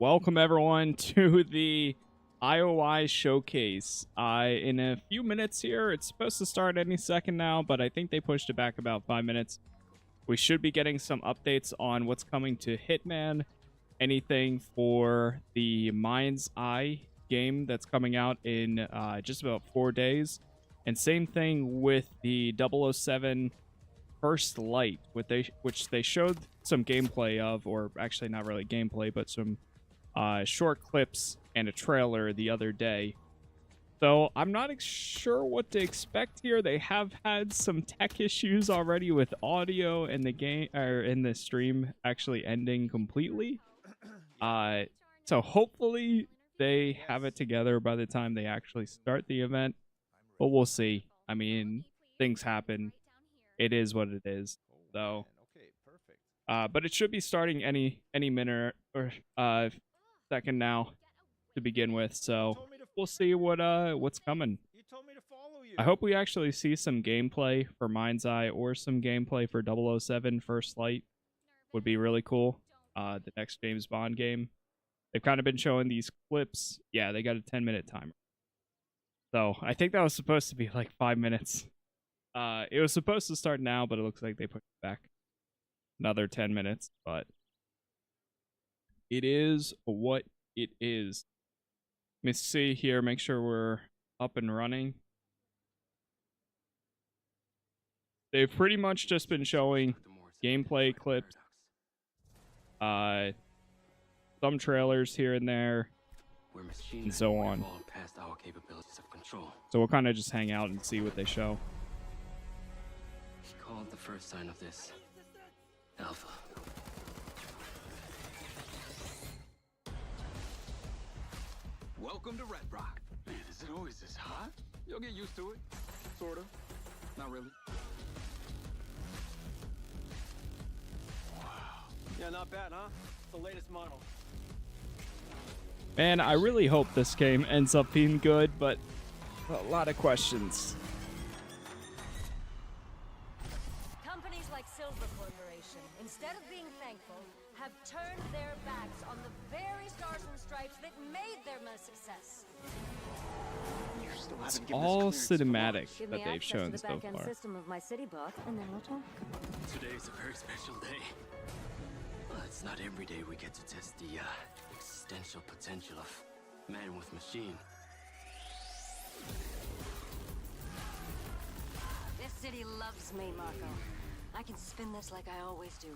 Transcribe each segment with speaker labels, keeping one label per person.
Speaker 1: Welcome everyone to the IOI showcase. In a few minutes here, it's supposed to start any second now, but I think they pushed it back about 5 minutes. We should be getting some updates on what's coming to Hitman, anything for the Mind's Eye game that's coming out in just about 4 days. And same thing with the 007 First Light, which they showed some gameplay of, or actually not really gameplay, but some short clips and a trailer the other day. So I'm not sure what to expect here. They have had some tech issues already with audio and the game, or in the stream actually ending completely. So hopefully they have it together by the time they actually start the event, but we'll see. I mean, things happen. It is what it is. So, but it should be starting any minute or second now to begin with. So we'll see what's coming. I hope we actually see some gameplay for Mind's Eye or some gameplay for 007 First Light. Would be really cool. The next James Bond game. They've kind of been showing these clips. Yeah, they got a 10-minute timer. So I think that was supposed to be like 5 minutes. It was supposed to start now, but it looks like they pushed it back another 10 minutes. But it is what it is. Let me see here, make sure we're up and running. They've pretty much just been showing gameplay clips, some trailers here and there, and so on. So we'll kind of just hang out and see what they show.
Speaker 2: He called the first sign of this Alpha.
Speaker 3: Welcome to Red Rock. Man, is it always this hot? You'll get used to it. Sorta. Not really. Wow. Yeah, not bad, huh? The latest model.
Speaker 1: Man, I really hope this game ends up being good, but a lot of questions.
Speaker 4: Companies like Silver Corporation, instead of being thankful, have turned their backs on the very stars and stripes that made them a success.
Speaker 1: It's all cinematic that they've shown so far.
Speaker 4: System of my city bot, and then we'll talk.
Speaker 2: Today's a very special day. Well, it's not every day we get to test the existential potential of man with machine.
Speaker 4: This city loves me, Marco. I can spin this like I always do.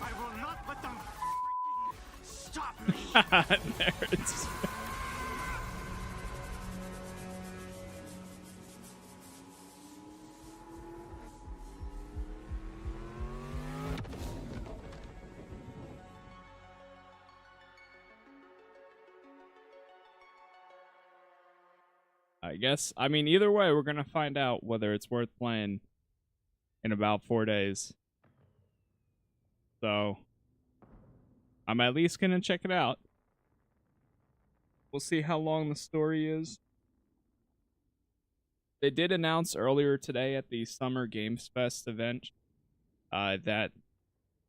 Speaker 3: I will not let them stop me.
Speaker 1: Nerds. I guess, I mean, either way, we're going to find out whether it's worth playing in about 4 days. So, I'm at least going to check it out. We'll see how long the story is. They did announce earlier today at the Summer Games Fest event that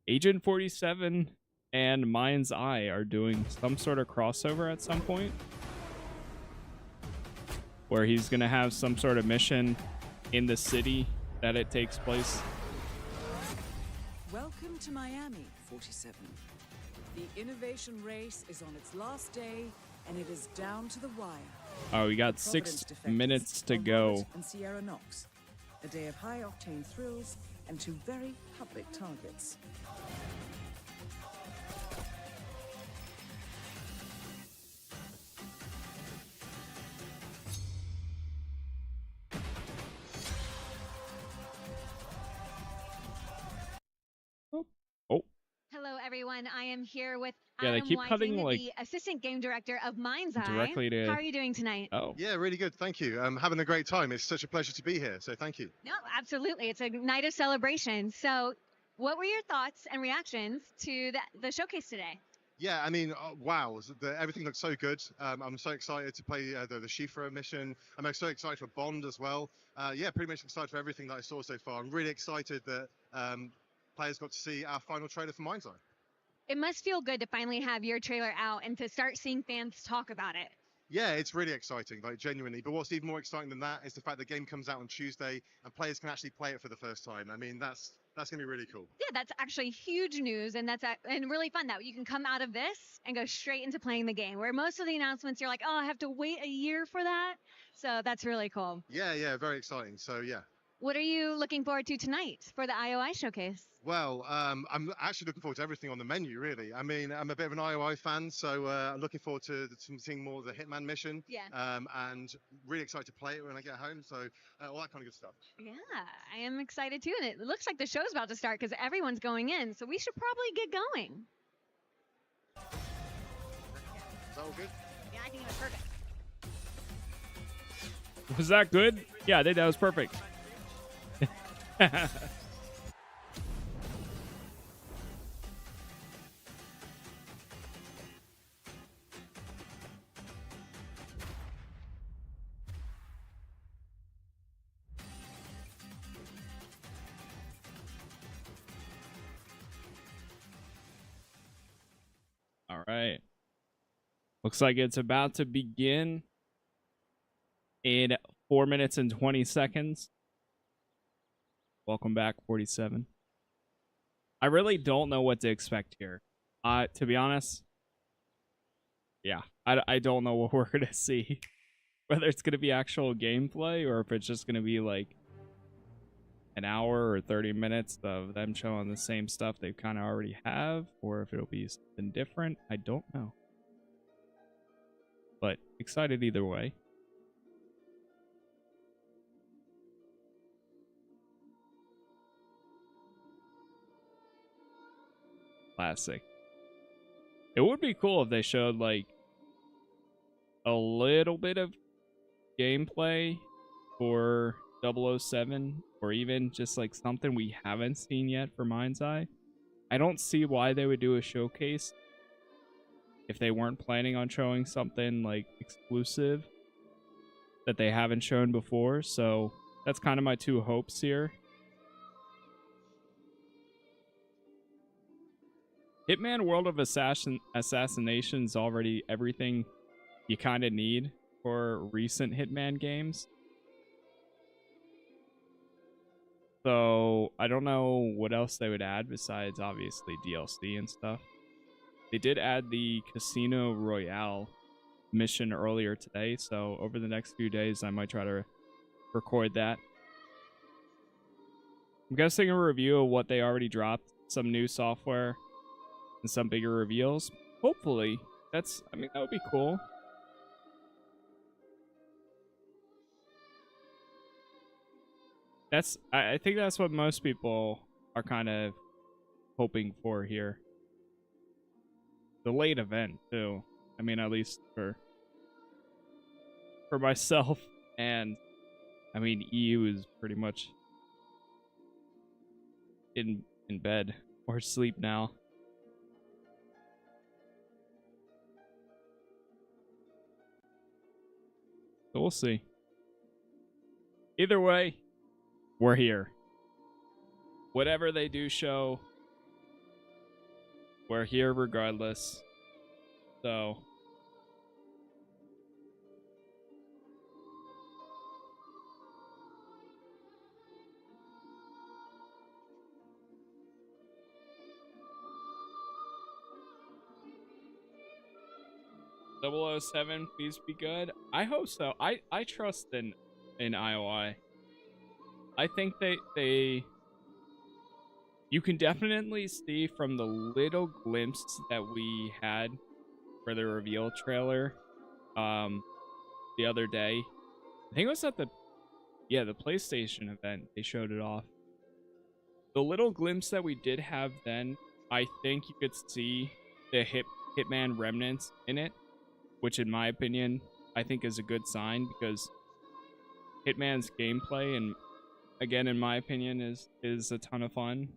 Speaker 1: Agent 47 and Mind's Eye are doing some sort of crossover at some point, where he's going to have some sort of mission in the city that it takes place.
Speaker 5: Welcome to Miami, 47. The innovation race is on its last day, and it is down to the wire.
Speaker 1: Oh, we got 6 minutes to go.
Speaker 5: And Sierra Knox. A day of high-octane thrills and 2 very public targets.
Speaker 6: Hello, everyone. I am here with
Speaker 1: Yeah, they
Speaker 6: Adam
Speaker 1: keep
Speaker 6: Whiting,
Speaker 1: cutting, like,
Speaker 6: the assistant game director of Mind's Eye.
Speaker 1: directly to-
Speaker 6: How are you doing tonight?
Speaker 1: Oh.
Speaker 7: Yeah, really good. Thank you. I'm having a great time. It's such a pleasure to be here. So thank you.
Speaker 6: No, absolutely. It's a night of celebration. So, what were your thoughts and reactions to the showcase today?
Speaker 7: Yeah, I mean, wow, everything looks so good. I'm so excited to play the Shifra mission. I'm so excited for Bond as well. Yeah, pretty much excited for everything that I saw so far. I'm really excited that players got to see our final trailer for Mind's Eye.
Speaker 6: It must feel good to finally have your trailer out and to start seeing fans talk about it.
Speaker 7: Yeah, it's really exciting, like genuinely. But what's even more exciting than that is the fact the game comes out on Tuesday and players can actually play it for the first time. I mean, that's gonna be really cool.
Speaker 6: Yeah, that's actually huge news, and and really fun that you can come out of this and go straight into playing the game. Where most of the announcements, you're like, oh, I have to wait a year for that. So that's really cool.
Speaker 7: Yeah, very exciting. So yeah.
Speaker 6: What are you looking forward to tonight for the IOI showcase?
Speaker 7: Well, I'm actually looking forward to everything on the menu, really. I mean, I'm a bit of an IOI fan, so I'm looking forward to seeing more of the Hitman mission.
Speaker 6: Yeah.
Speaker 7: And really excited to play it when I get home. So all that kind of good stuff.
Speaker 6: Yeah, I am excited too. And it looks like the show's about to start because everyone's going in. So we should probably get going.
Speaker 7: Is that all good?
Speaker 6: Yeah, I think it was perfect.
Speaker 1: Was that good? Yeah, I think that was perfect. All right. Looks like it's about to begin in 4 minutes and 20 seconds. Welcome back, 47. I really don't know what to expect here. To be honest, yeah, I don't know what we're going to see. Whether it's going to be actual gameplay or if it's just going to be like an hour or 30 minutes of them showing the same stuff they kind of already have, or if it'll be something different. I don't know. But excited either way. Classic. It would be cool if they showed like a little bit of gameplay for 007, or even just like something we haven't seen yet for Mind's Eye. I don't see why they would do a showcase if they weren't planning on showing something like exclusive that they haven't shown before. So that's kind of my two hopes here. Hitman World of Assassination is already everything you kind of need for recent Hitman games. So I don't know what else they would add besides obviously DLC and stuff. They did add the Casino Royale mission earlier today, so over the next few days I might try to record that. I'm guessing a review of what they already dropped, some new software and some bigger reveals. Hopefully. I mean, that would be cool. I think that's what most people are kind of hoping for here. The late event too. I mean, at least for myself, and I mean, EU is pretty much in bed or asleep now. So we'll see. Either way, we're here. Whatever they do show, we're here regardless. So .007, please be good. I hope so. I trust in IOI. I think they you can definitely see from the little glimpse that we had for the reveal trailer the other day. I think it was at the PlayStation event they showed it off. The little glimpse that we did have then, I think you could see the Hitman remnants in it, which in my opinion, I think is a good sign, because Hitman's gameplay, and again, in my opinion, is a ton of fun.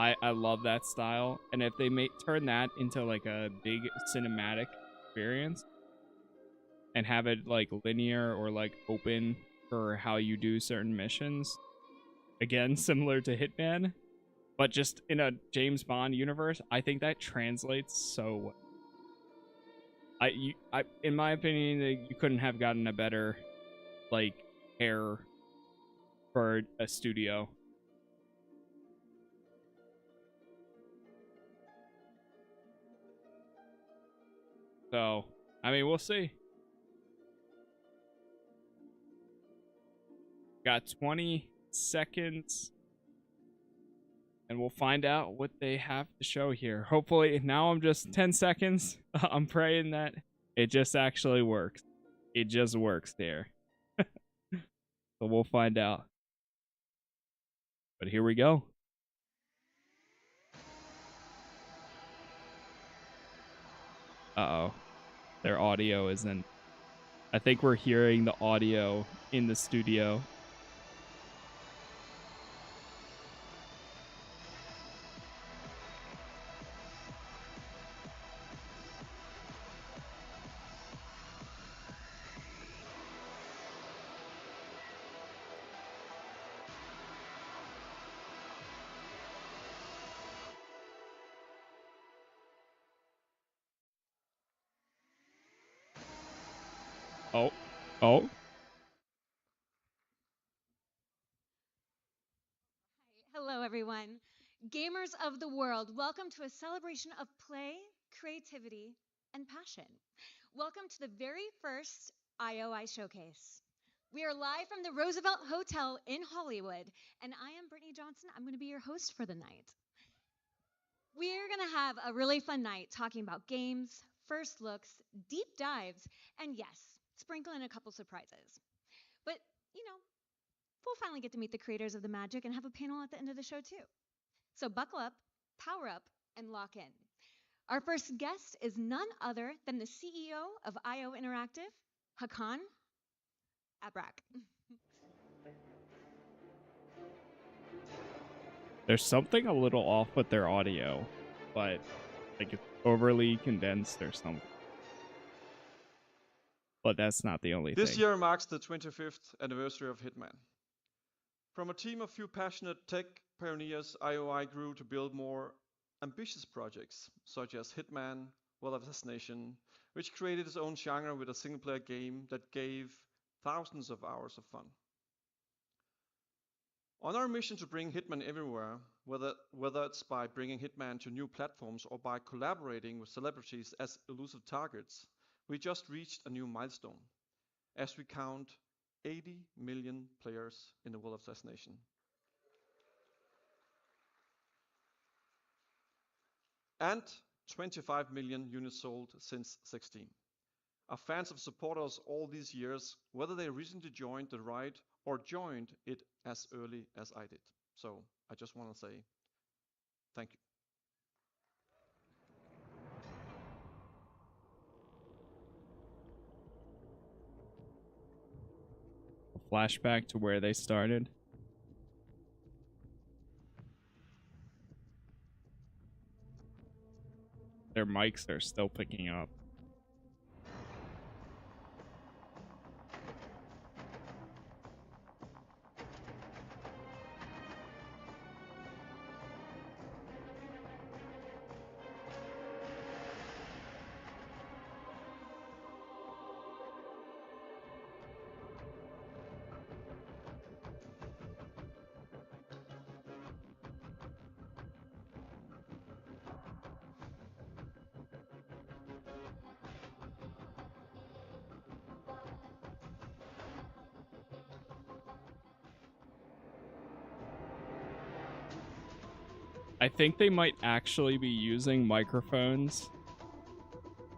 Speaker 1: I love that style, and if they turn that into like a big cinematic experience and have it like linear or like open for how you do certain missions, again, similar to Hitman, But just in a James Bond universe, I think that translates so well. In my opinion, you couldn't have gotten a better, like, hair for a studio. So, I mean, we'll see. Got 20 seconds. And we'll find out what they have to show here. Hopefully, now I'm just 10 seconds. I'm praying that it just actually works. It just works there. So we'll find out. But here we go. Uh-oh. Their audio isn't... I think we're hearing the audio in the studio. Oh. Oh.
Speaker 6: Hello, everyone. Gamers of the world, welcome to a celebration of play, creativity, and passion. Welcome to the very first IOI Showcase. We are live from the Roosevelt Hotel in Hollywood, and I am Brittany Johnson. I'm going to be your host for the night. We're going to have a really fun night talking about games, first looks, deep dives, and yes, sprinkle in a couple surprises. But, you know, we'll finally get to meet the creators of the magic and have a panel at the end of the show, too. So buckle up, power up, and lock in. Our first guest is none other than the CEO of IO Interactive, Hakan Abrak.
Speaker 1: There's something a little off with their audio, but like it's overly condensed or something. But that's not the only thing.
Speaker 8: This year marks the 25th anniversary of Hitman. From a team of few passionate tech pioneers, IOI grew to build more ambitious projects, such as Hitman, Well Assassination, which created its own genre with a single-player game that gave thousands of hours of fun. On our mission to bring Hitman everywhere, whether it's by bringing Hitman to new platforms or by collaborating with celebrities as elusive targets, we just reached a new milestone, as we count 80 million players in the Well Assassination. And 25 million units sold since 16. Our fans have supported us all these years, whether they recently joined the ride or joined it as early as I did. So I just want to say thank you.
Speaker 1: Flashback to where they started. Their mics are still picking up. I think they might actually be using microphones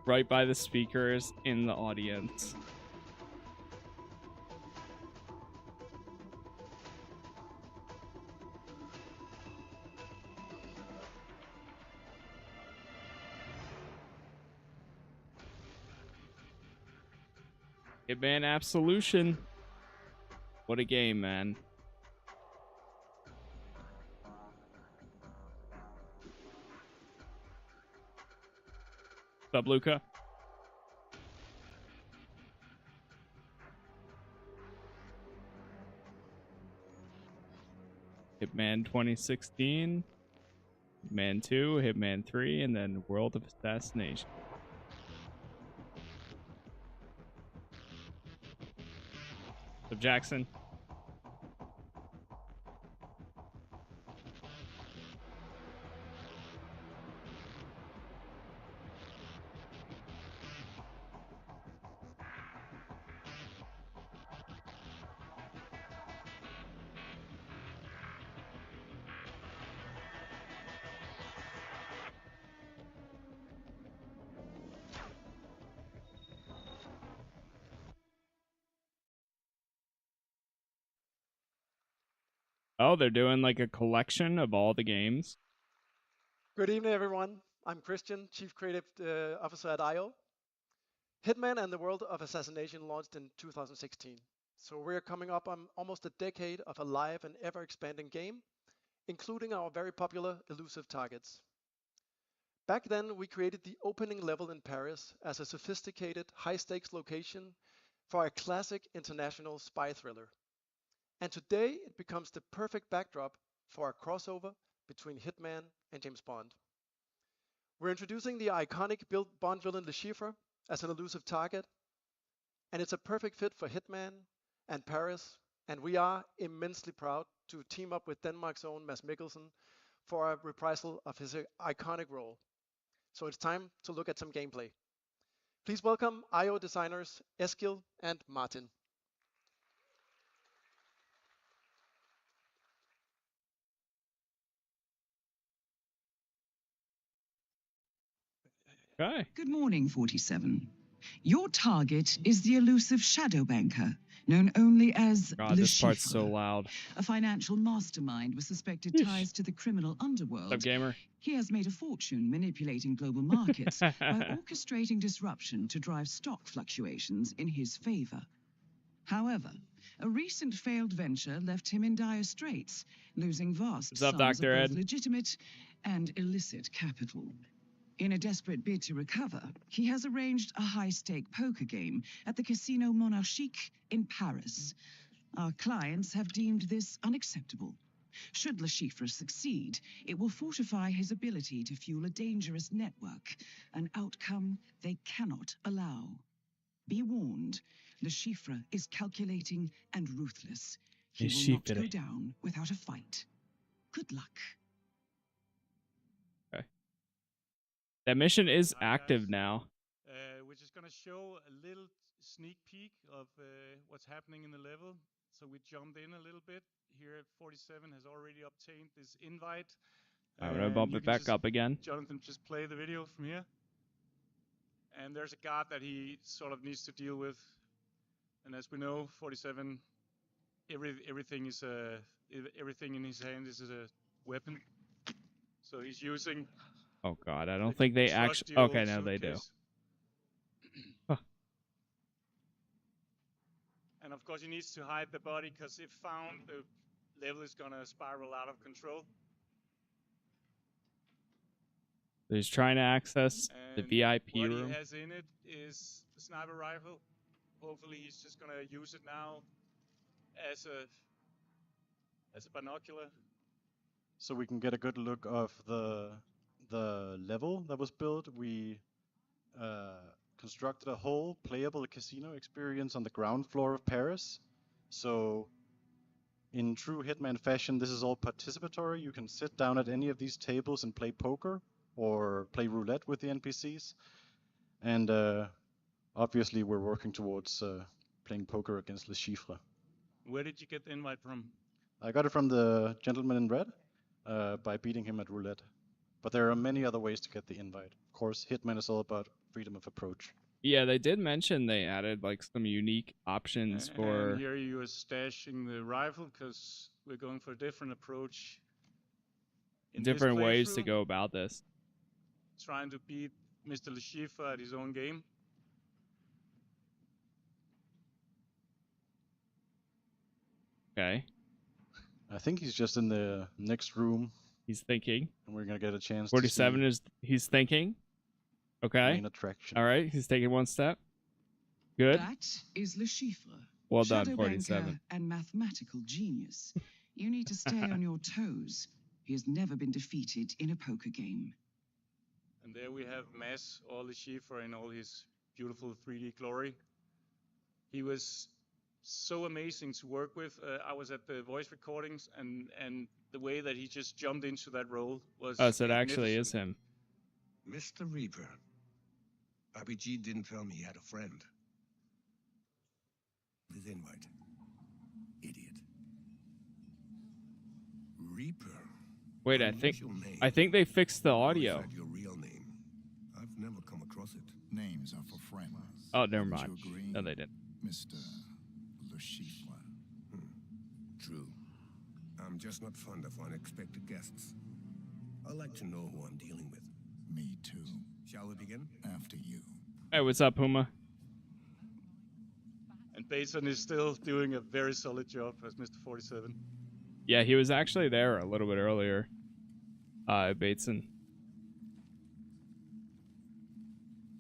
Speaker 1: right by the speakers in the audience. Hitman Absolution. What a game, man. What's up, Luca? Hitman 2016. Hitman 2, Hitman 3, and then World of Assassination. So Jackson. Oh, they're doing like a collection of all the games.
Speaker 9: Good evening, everyone. I'm Christian, Chief Creative Officer at IO. Hitman and the World of Assassination launched in 2016. So we're coming up on almost a decade of a live and ever-expanding game, including our very popular elusive targets. Back then, we created the opening level in Paris as a sophisticated, high-stakes location for a classic international spy thriller. And today, it becomes the perfect backdrop for a crossover between Hitman and James Bond. We're introducing the iconic Bond villain Le Chiffre as an elusive target, and it's a perfect fit for Hitman and Paris, and we are immensely proud to team up with Denmark's own Mads Mikkelsen for a reprisal of his iconic role. So it's time to look at some gameplay. Please welcome IO designers Eskil and Martin.
Speaker 1: Okay.
Speaker 10: Good morning, 47. Your target is the elusive shadow banker, known only as
Speaker 1: God,
Speaker 10: Le
Speaker 1: this part's
Speaker 10: Chiffre,
Speaker 1: so loud.
Speaker 10: a financial mastermind with suspected
Speaker 1: Yeesh.
Speaker 10: ties to the criminal underworld.
Speaker 1: What's up, gamer?
Speaker 10: He has made a fortune manipulating global markets by orchestrating disruption to drive stock fluctuations in his favor. However, a recent failed venture left him in dire straits, losing vast
Speaker 1: What's up,
Speaker 10: sums
Speaker 1: Dr.
Speaker 10: of
Speaker 1: Ed?
Speaker 10: both legitimate and illicit capital. In a desperate bid to recover, he has arranged a high-stake poker game at the Casino Monarchique in Paris. Our clients have deemed this unacceptable. Should Le Chiffre succeed, it will fortify his ability to fuel a dangerous network, an outcome they cannot allow. Be warned, Le Chiffre is calculating and ruthless. He will not go down without a fight. Good luck.
Speaker 1: Okay. That mission is active now.
Speaker 11: We're just going to show a little sneak peek of what's happening in the level. So we jumped in a little bit. Here 47 has already obtained this invite.
Speaker 1: I'm going to bump it back up again.
Speaker 11: Jonathan, just play the video from here. And there's a guard that he sort of needs to deal with. And as we know, 47, everything is everything in his hand is a weapon. So he's using.
Speaker 1: Oh God, I don't think they actually. Okay, now they do.
Speaker 11: And of course, he needs to hide the body because if found, the level is gonna spiral out of control.
Speaker 1: He's trying to access the VIP
Speaker 11: room.
Speaker 1: What
Speaker 11: he has in it is a sniper rifle. Hopefully, he's just gonna use it now as a binocular.
Speaker 12: So we can get a good look of the level that was built. We constructed a whole playable casino experience on the ground floor of Paris. So in true Hitman fashion, this is all participatory. You can sit down at any of these tables and play poker or play roulette with the NPCs. And obviously we're working towards playing poker against Le Chiffre.
Speaker 11: Where did you get the invite from?
Speaker 12: I got it from the gentleman in red by beating him at roulette. But there are many other ways to get the invite. Of course, Hitman is all about freedom of approach.
Speaker 1: Yeah, they did mention they added like some unique options for.
Speaker 11: And here you are stashing the rifle because we're going for a different approach.
Speaker 1: Different ways to go about this.
Speaker 11: Trying to beat Mr. Le Chiffre at his own game.
Speaker 1: Okay.
Speaker 12: I think he's just in the next room.
Speaker 1: He's thinking.
Speaker 12: And we're going to get a chance
Speaker 1: 47 is he's thinking. Okay.
Speaker 12: Main attraction.
Speaker 1: All right, he's taking one step. Good.
Speaker 10: That is Le Chiffre.
Speaker 1: Well done,
Speaker 10: Shadow
Speaker 1: 47.
Speaker 10: banker and mathematical genius. You need to stay on your toes. He has never been defeated in a poker game.
Speaker 11: And there we have Mads Le Chiffre in all his beautiful 3D glory. He was so amazing to work with. I was at the voice recordings, and the way that he just jumped into that role was
Speaker 1: Oh, so it actually is
Speaker 11: magnificent.
Speaker 1: him.
Speaker 13: Mr. Reaper. RPG didn't tell me he had a friend. His invite. Idiot. Reaper.
Speaker 1: Wait, I think they fixed the audio.
Speaker 13: Your real name. I've never come across it.
Speaker 14: Names are for friends.
Speaker 1: Oh, never mind. No, they didn't.
Speaker 14: Mr. Le Chiffre.
Speaker 13: True. I'm just not fond of unexpected guests. I like to know who I'm dealing with.
Speaker 14: Me too.
Speaker 13: Shall we begin?
Speaker 14: After you.
Speaker 1: Hey, what's up, Puma?
Speaker 11: And Bateson is still doing a very solid job as Mr. 47.
Speaker 1: Yeah, he was actually there a little bit earlier. Bateson.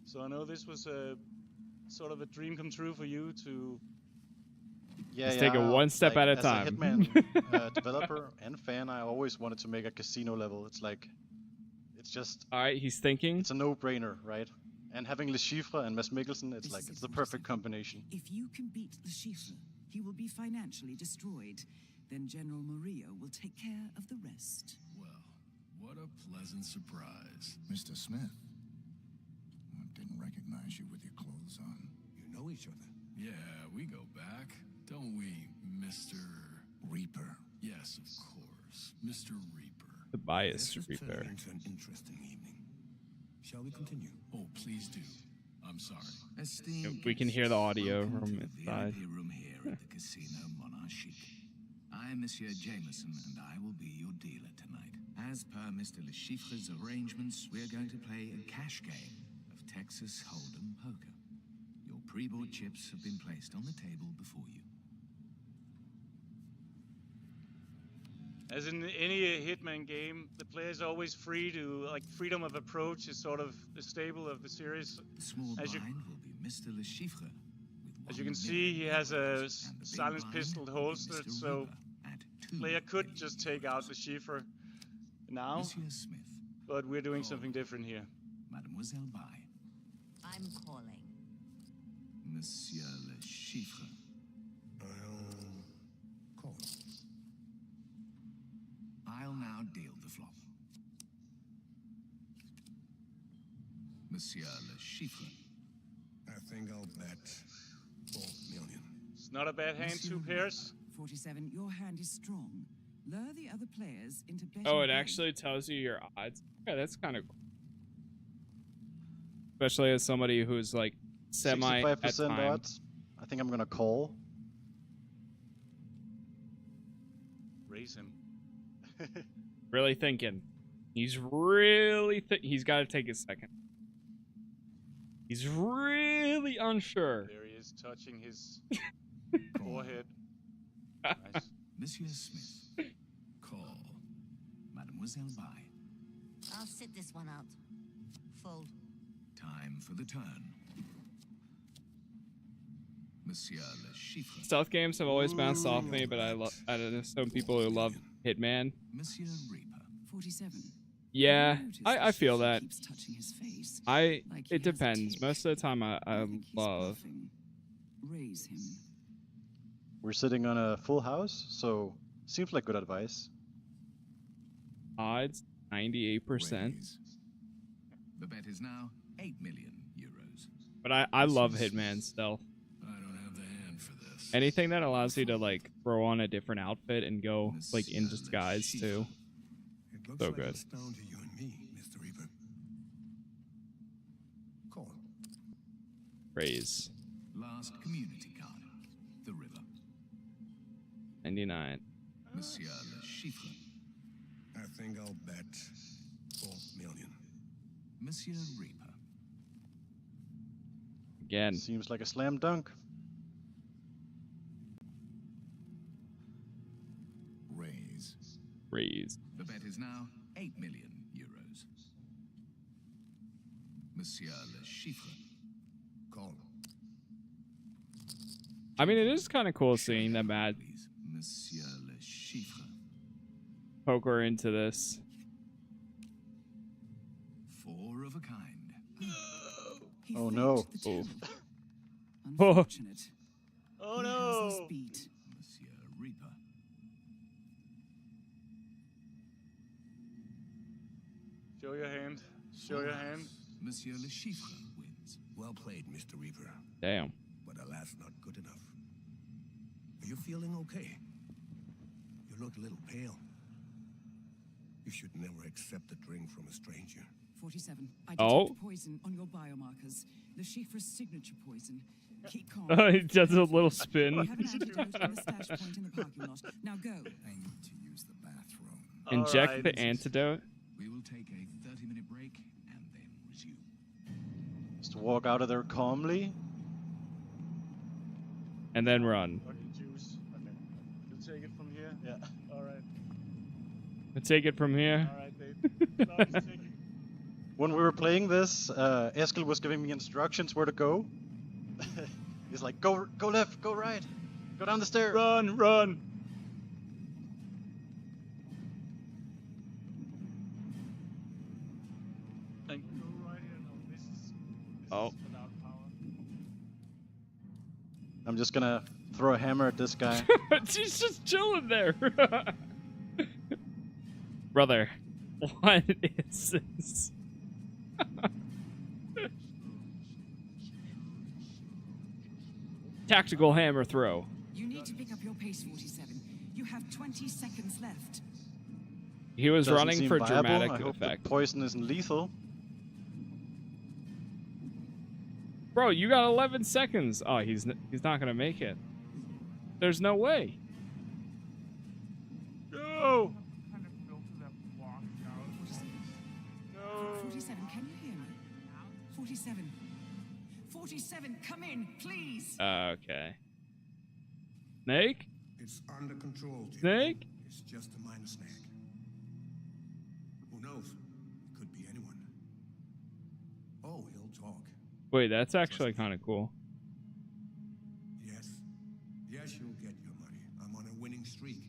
Speaker 11: So I know this was a sort of a dream come true for you to
Speaker 1: Just take it one step at a time.
Speaker 12: As a Hitman developer and fan, I always wanted to make a casino level. It's like, it's just...
Speaker 1: Alright, he's thinking.
Speaker 12: It's a no-brainer, right? And having Le Chiffre and Mads Mikkelsen, it's like, it's the perfect combination.
Speaker 10: If you can beat Le Chiffre, he will be financially destroyed. Then General Murillo will take care of the rest.
Speaker 14: Well, what a pleasant surprise. Mr. Smith. I didn't recognize you with your clothes on.
Speaker 13: You know each other?
Speaker 14: Yeah, we go back, don't we, Mr.
Speaker 13: Reaper.
Speaker 14: Yes, of course, Mr. Reaper.
Speaker 1: The bias
Speaker 13: This is
Speaker 1: Reaper.
Speaker 13: turning into an interesting evening. Shall we continue?
Speaker 14: Oh, please do. I'm sorry.
Speaker 1: We can hear the audio from inside.
Speaker 15: room here at the Casino Monarchique. I'm Monsieur Jameson, and I will be your dealer tonight. As per Mr. Le Chiffre's arrangements, we're going to play a cash game of Texas Hold'em poker. Your pre-bought chips have been placed on the table before you.
Speaker 11: As in any Hitman game, the player is always free to, like, freedom of approach is sort of the staple of the series.
Speaker 15: The small
Speaker 11: As you,
Speaker 15: blind will be Mr. Le Chiffre.
Speaker 11: as you can see, he has a silenced pistol holstered, so the player could just take out Le Chiffre now,
Speaker 15: Monsieur Smith.
Speaker 11: but we're doing something different here.
Speaker 15: Mademoiselle Bai.
Speaker 4: I'm calling.
Speaker 15: Monsieur Le Chiffre.
Speaker 13: I'll call.
Speaker 15: I'll now deal the flop. Monsieur Le Chiffre.
Speaker 13: I think I'll bet 4 million.
Speaker 11: It's not a bad hand, two pairs.
Speaker 10: 47, your hand is strong. Lure the other players into betting.
Speaker 1: Oh, it
Speaker 10: big.
Speaker 1: actually tells you your odds. Yeah, that's kind of cool. Especially as somebody who's like semi at
Speaker 12: 65%
Speaker 1: time.
Speaker 12: odds. I think I'm gonna call.
Speaker 11: Raise him.
Speaker 1: Really thinking. He's really he's got to take a second. He's really unsure.
Speaker 11: There he is, touching his forehead. Nice.
Speaker 15: Monsieur Smith. Call. Mademoiselle Bai.
Speaker 4: I'll sit this one out. Fold.
Speaker 15: Time for the turn. Monsieur Le Chiffre.
Speaker 1: Stealth games have always bounced off me, but I don't know some people who love Hitman.
Speaker 15: Monsieur Reaper.
Speaker 10: 47.
Speaker 1: Yeah, I feel that.
Speaker 10: Keeps touching his face.
Speaker 1: It depends. Most of the time I love.
Speaker 10: Raise him.
Speaker 12: We're sitting on a full house, so seems like good advice.
Speaker 1: Odds 98%.
Speaker 15: The bet is now 8 million euros.
Speaker 1: But I love Hitman stealth.
Speaker 14: I don't have the hand for this.
Speaker 1: Anything that allows you to like throw on a different outfit and go like in disguise too.
Speaker 13: It looks
Speaker 1: So
Speaker 13: like
Speaker 1: good.
Speaker 13: it's down to you and me, Mr. Reaper. Call.
Speaker 1: Raise.
Speaker 15: Last community card. The river.
Speaker 1: 99.
Speaker 15: Monsieur Le Chiffre.
Speaker 13: I think I'll bet 4 million.
Speaker 15: Monsieur Reaper.
Speaker 1: Again.
Speaker 12: Seems like a slam dunk.
Speaker 15: Raise.
Speaker 1: Raise.
Speaker 15: The bet is now 8 million euros. Monsieur Le Chiffre.
Speaker 13: Call.
Speaker 1: I mean, it is kind of cool seeing that Matt
Speaker 15: Monsieur Le Chiffre.
Speaker 1: poker into this.
Speaker 15: 4 of a kind.
Speaker 12: Oh no.
Speaker 1: Oh.
Speaker 10: Unfortunate.
Speaker 8: Oh
Speaker 10: He has
Speaker 8: no!
Speaker 10: us beat.
Speaker 15: Monsieur Reaper.
Speaker 11: Show your hand. Show your hand.
Speaker 15: Monsieur Le Chiffre wins.
Speaker 13: Well played, Mr. Reaper.
Speaker 1: Damn.
Speaker 13: But alas, not good enough. Are you feeling okay? You look a little pale. You should never accept a drink from a stranger.
Speaker 10: 47. I
Speaker 1: Oh.
Speaker 10: detect poison on your biomarkers. Le Chiffre's signature poison. Keep calm.
Speaker 1: He does a little spin.
Speaker 10: We have an antidote in the stash point in the parking lot. Now go.
Speaker 14: I need to use the bathroom.
Speaker 1: Inject
Speaker 11: Alright.
Speaker 1: the antidote.
Speaker 15: We will take a 30-minute break and then resume.
Speaker 12: Just walk out of there calmly.
Speaker 1: And then run.
Speaker 11: Okay, juice. Okay. You'll take it from here?
Speaker 12: Yeah.
Speaker 11: Alright.
Speaker 1: Take it from here.
Speaker 11: Alright, babe. No, just take it.
Speaker 12: When we were playing this, Eskil was giving me instructions where to go. He's like, go left, go right, go down the stairs.
Speaker 11: Run, run. And go right here. No, this is without power.
Speaker 12: I'm just gonna throw a hammer at this guy.
Speaker 1: She's just chilling there. Brother, what is this? Tactical hammer throw.
Speaker 10: You need to pick up your pace, 47. You have 20 seconds left.
Speaker 1: He was
Speaker 12: Doesn't
Speaker 1: running
Speaker 12: seem
Speaker 1: for
Speaker 12: viable.
Speaker 1: dramatic
Speaker 12: I hope
Speaker 1: effect.
Speaker 12: the poison isn't lethal.
Speaker 1: Bro, you got 11 seconds. Oh, he's not gonna make it. There's no way.
Speaker 11: Go!
Speaker 10: 47, can you hear me? 47. 47, come in, please.
Speaker 1: Okay. Snake?
Speaker 13: It's under control, Jim.
Speaker 1: Snake?
Speaker 13: It's just a minor snag. Who knows? It could be anyone. Oh, he'll talk.
Speaker 1: Wait, that's actually kind of cool.
Speaker 13: Yes. Yes, you'll get your money. I'm on a winning streak.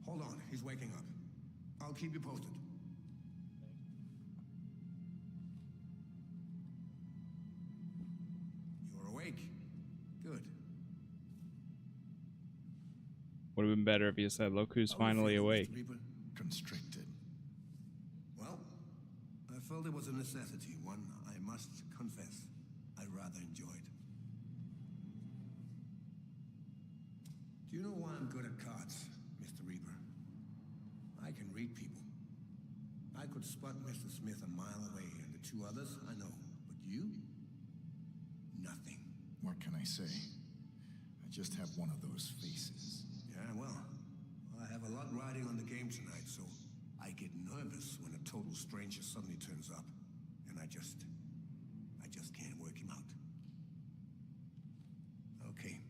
Speaker 13: Hold on, he's waking up. I'll keep you posted. You're awake. Good.
Speaker 1: Would have been better if you said, "Look who's finally awake."
Speaker 14: Constricted.
Speaker 13: Well, I felt it was a necessity, one I must confess I rather enjoyed. Do you know why I'm good at cards, Mr. Reaper? I can read people. I could spot Mr. Smith a mile away, and the two others I know. But you? Nothing.
Speaker 14: What can I say? I just have one of those faces.
Speaker 13: Yeah, well, I have a lot riding on the game tonight, so I get nervous when a total stranger suddenly turns up, and I just can't work him out. Okay,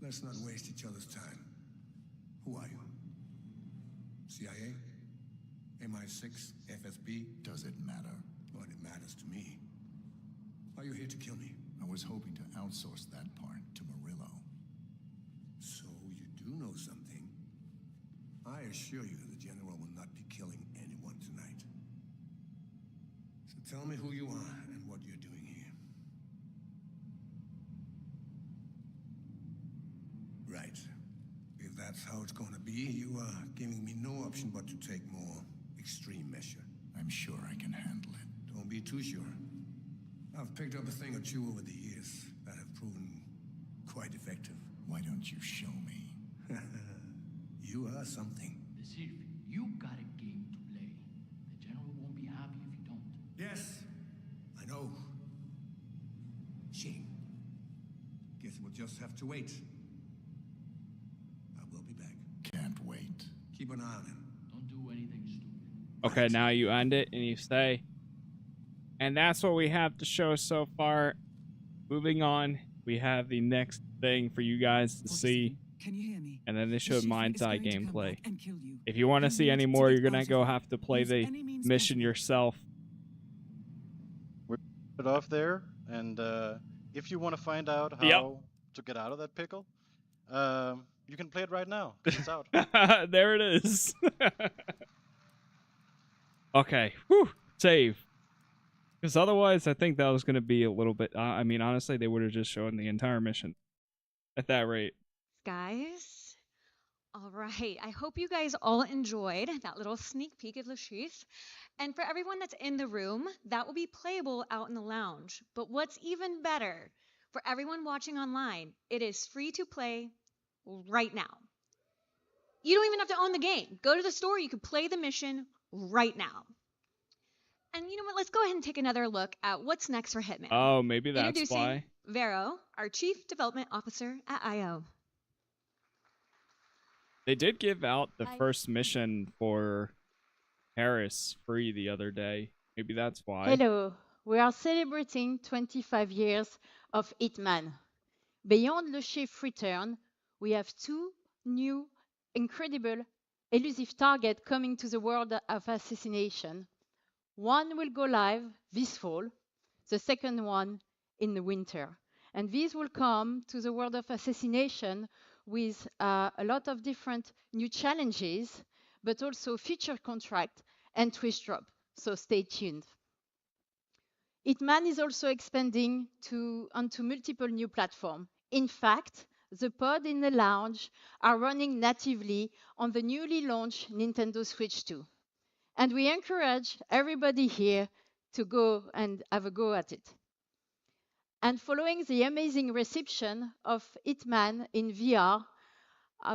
Speaker 13: let's not waste each other's time. Who are you? CIA? MI6? FSB?
Speaker 14: Does it matter?
Speaker 13: Well, it matters to me. Are you here to kill me?
Speaker 14: I was hoping to outsource that part to Murillo.
Speaker 13: So you do know something. I assure you the General will not be killing anyone tonight. So tell me who you are and what you're doing here. Right. If that's how it's going to be, you are giving me no option but to take more extreme measure.
Speaker 14: I'm sure I can handle it.
Speaker 13: Don't be too sure. I've picked up a thing or two over the years that have proven quite effective.
Speaker 14: Why don't you show me?
Speaker 13: You are something.
Speaker 2: Chief, you got a game to play. The General won't be happy if you don't.
Speaker 13: Yes, I know. Shame. Guess we'll just have to wait. I will be back.
Speaker 14: Can't wait.
Speaker 13: Keep an eye on him.
Speaker 2: Don't do anything stupid.
Speaker 1: Okay, now you end it and you stay. And that's what we have to show so far. Moving on, we have the next thing for you guys to see.
Speaker 10: Can you hear me?
Speaker 1: And then they showed Mind's Eye gameplay.
Speaker 10: And kill you.
Speaker 1: If you want to see any more, you're going to go have to play the
Speaker 10: any means
Speaker 1: mission yourself.
Speaker 12: We're it off there, and if you want to find out how to get out of that pickle, You can play it right now, 'cause it's out.
Speaker 1: There it is. Okay. Whew. Save. Because otherwise, I think that was going to be a little bit... I mean, honestly, they would have just shown the entire mission at that rate.
Speaker 6: Guys, all right. I hope you guys all enjoyed that little sneak peek of Le Chiffre. And for everyone that's in the room, that will be playable out in the lounge. But what's even better, for everyone watching online, it is free to play right now. You don't even have to own the game. Go to the store. You can play the mission right now. And you know what? Let's go ahead and take another look at what's next for Hitman.
Speaker 1: Oh, maybe that's
Speaker 6: Introducing
Speaker 1: why.
Speaker 6: Vero, our Chief Development Officer at IO.
Speaker 1: They did give out the first mission for Paris free the other day. Maybe that's why.
Speaker 16: Hello, we are celebrating 25 years of Hitman. Beyond Le Chiffre return, we have two new, incredible, elusive targets coming to the world of assassination. One will go live this fall, the second one in the winter. And these will come to the world of assassination with a lot of different new challenges, but also feature contract and twist drop. So stay tuned. Hitman is also expanding onto multiple new platforms. In fact, the pod in the lounge are running natively on the newly launched Nintendo Switch 2. And we encourage everybody here to go and have a go at it. And following the amazing reception of Hitman in VR,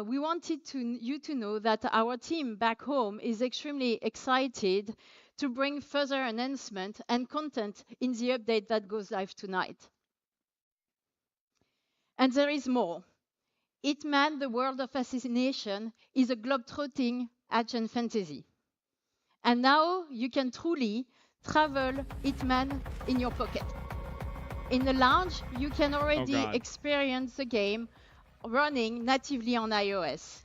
Speaker 16: we wanted you to know that our team back home is extremely excited to bring further enhancement and content in the update that goes live tonight. And there is more. Hitman, the World of Assassination, is a globe-trotting action fantasy. And now you can truly travel Hitman in your pocket. In the lounge, you can already experience the game running natively on iOS.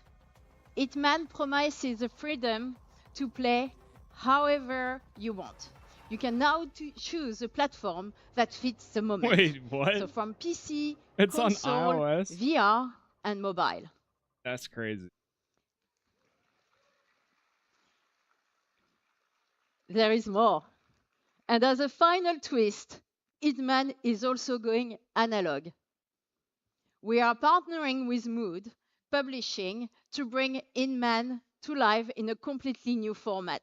Speaker 16: Hitman promises the freedom to play however you want. You can now choose a platform that fits the moment.
Speaker 1: Wait, what?
Speaker 16: So from PC,
Speaker 1: it's
Speaker 16: console,
Speaker 1: on iOS,
Speaker 16: VR, and mobile.
Speaker 1: That's crazy.
Speaker 16: There is more. And as a final twist, Hitman is also going analog. We are partnering with Mood Publishing to bring Hitman to life in a completely new format.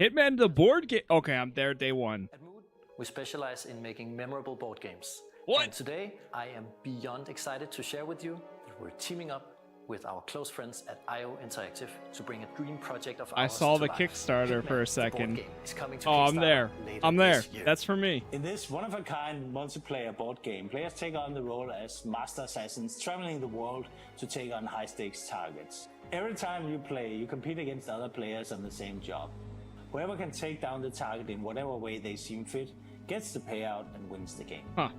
Speaker 1: Hitman the board game. Okay, I'm there day one.
Speaker 17: At Mood, we specialize in making memorable board games.
Speaker 1: What?
Speaker 17: And today, I am beyond excited to share with you that we're teaming up with our close friends at IO Interactive to bring a dream project of ours
Speaker 1: I saw
Speaker 17: to
Speaker 1: the
Speaker 17: life.
Speaker 1: Kickstarter
Speaker 17: Hitman,
Speaker 1: for a
Speaker 17: the
Speaker 1: second.
Speaker 17: board game, is coming to
Speaker 1: Oh, I'm
Speaker 17: Kickstarter
Speaker 1: there.
Speaker 17: later
Speaker 1: I'm there.
Speaker 17: this year.
Speaker 1: That's for me.
Speaker 18: In this one-of-a-kind multiplayer board game, players take on the role as master assassins traveling the world to take on high-stakes targets. Every time you play, you compete against other players on the same job. Whoever can take down the target in whatever way they seem fit gets the payout and wins the game.
Speaker 1: Huh.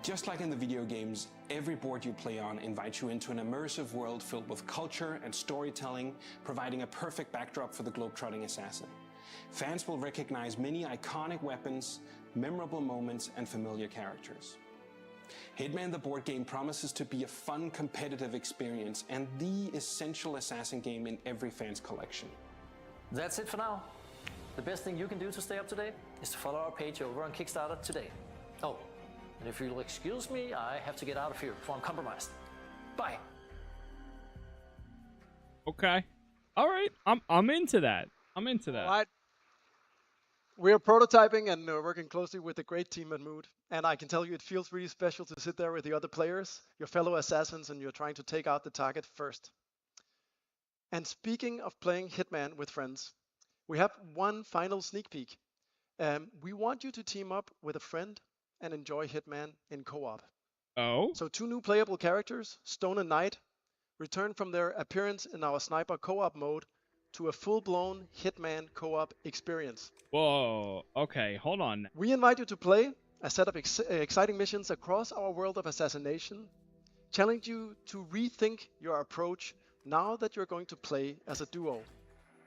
Speaker 19: Just like in the video games, every board you play on invites you into an immersive world filled with culture and storytelling, providing a perfect backdrop for the globe-trotting assassin. Fans will recognize many iconic weapons, memorable moments, and familiar characters. Hitman the board game promises to be a fun, competitive experience and the essential assassin game in every fan's collection.
Speaker 17: That's it for now. The best thing you can do to stay up to date is to follow our page over on Kickstarter today. Oh, and if you'll excuse me, I have to get out of here before I'm compromised. Bye.
Speaker 1: Okay. All right. I'm into that. I'm into that.
Speaker 9: All right. We're prototyping and working closely with a great team at Mood. And I can tell you it feels really special to sit there with the other players, your fellow assassins, and you're trying to take out the target first. And speaking of playing Hitman with friends, we have one final sneak peek. We want you to team up with a friend and enjoy Hitman in co-op.
Speaker 1: Oh?
Speaker 9: So 2 new playable characters, Stone and Knight, return from their appearance in our sniper co-op mode to a full-blown Hitman co-op experience.
Speaker 1: Whoa. Okay, hold on.
Speaker 9: We invite you to play a set of exciting missions across our world of assassination, challenge you to rethink your approach now that you're going to play as a duo.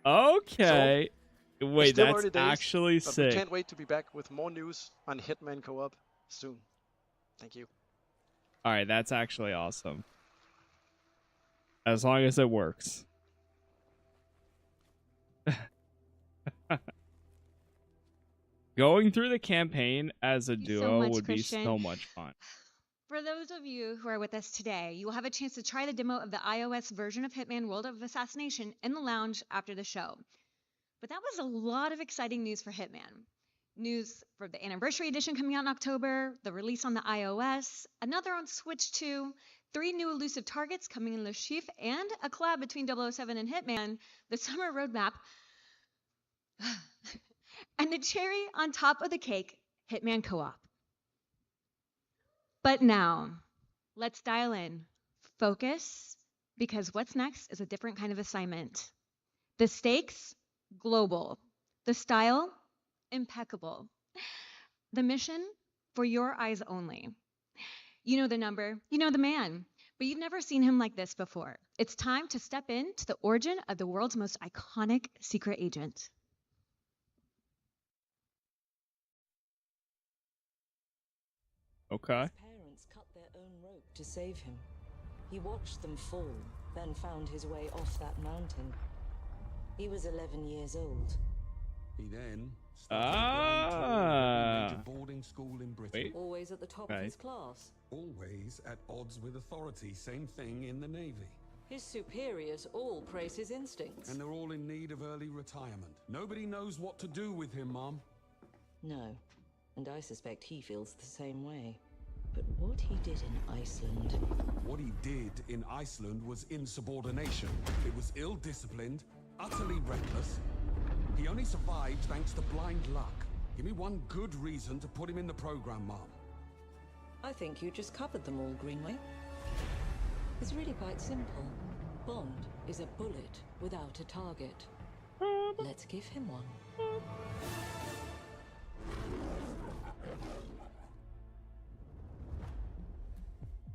Speaker 1: Okay.
Speaker 9: So,
Speaker 1: wait,
Speaker 9: still
Speaker 1: that's
Speaker 9: early days,
Speaker 1: actually
Speaker 9: but
Speaker 1: sick.
Speaker 9: we can't wait to be back with more news on Hitman co-op soon. Thank you.
Speaker 1: All right, that's actually awesome. As long as it works. Going through the campaign as a
Speaker 6: Thank you so
Speaker 1: duo
Speaker 6: much,
Speaker 1: would be
Speaker 6: Christian.
Speaker 1: so much fun.
Speaker 6: For those of you who are with us today, you will have a chance to try the demo of the iOS version of Hitman World of Assassination in the lounge after the show. But that was a lot of exciting news for Hitman. News for the Anniversary Edition coming out in October, the release on the iOS, another on Switch 2, 3 new elusive targets coming in Le Chiffre, and a collab between 007 and Hitman, the summer roadmap, and the cherry on top of the cake, Hitman Co-op. But now, let's dial in. Focus, because what's next is a different kind of assignment. The stakes, global. The style, impeccable. The mission, for your eyes only. You know the number, you know the man, but you've never seen him like this before. It's time to step into the origin of the world's most iconic secret agent.
Speaker 1: Okay.
Speaker 20: His parents cut their own rope to save him. He watched them fall, then found his way off that mountain. He was 11 years old.
Speaker 3: He then started boarding school in Britain.
Speaker 1: Wait.
Speaker 20: Always at the top of his class.
Speaker 3: Always at odds with authority. Same thing in the Navy.
Speaker 20: His superiors all praise his instincts.
Speaker 3: And they're all in need of early retirement. Nobody knows what to do with him, Mom.
Speaker 20: No, and I suspect he feels the same way. But what he did in Iceland...
Speaker 3: What he did in Iceland was insubordination. It was ill-disciplined, utterly reckless. He only survived thanks to blind luck. Give me one good reason to put him in the program, Mom.
Speaker 20: I think you just covered them all, Greenway. It's really quite simple. Bond is a bullet without a target. Let's give him one.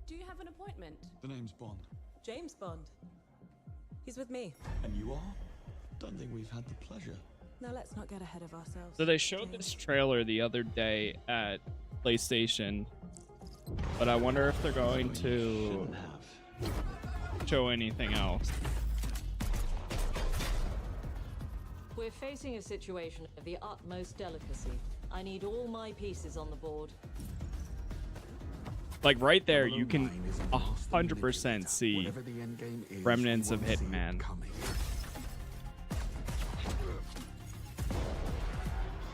Speaker 21: Do you have an appointment?
Speaker 3: The name's Bond.
Speaker 21: James Bond. He's with me.
Speaker 3: And you are? Don't think we've had the pleasure.
Speaker 21: Now let's not get ahead of ourselves.
Speaker 1: So they showed this trailer the other day at PlayStation, but I wonder if they're going to show anything else.
Speaker 20: We're facing a situation of the utmost delicacy. I need all my pieces on the board.
Speaker 1: Like right there, you can 100% see remnants of Hitman.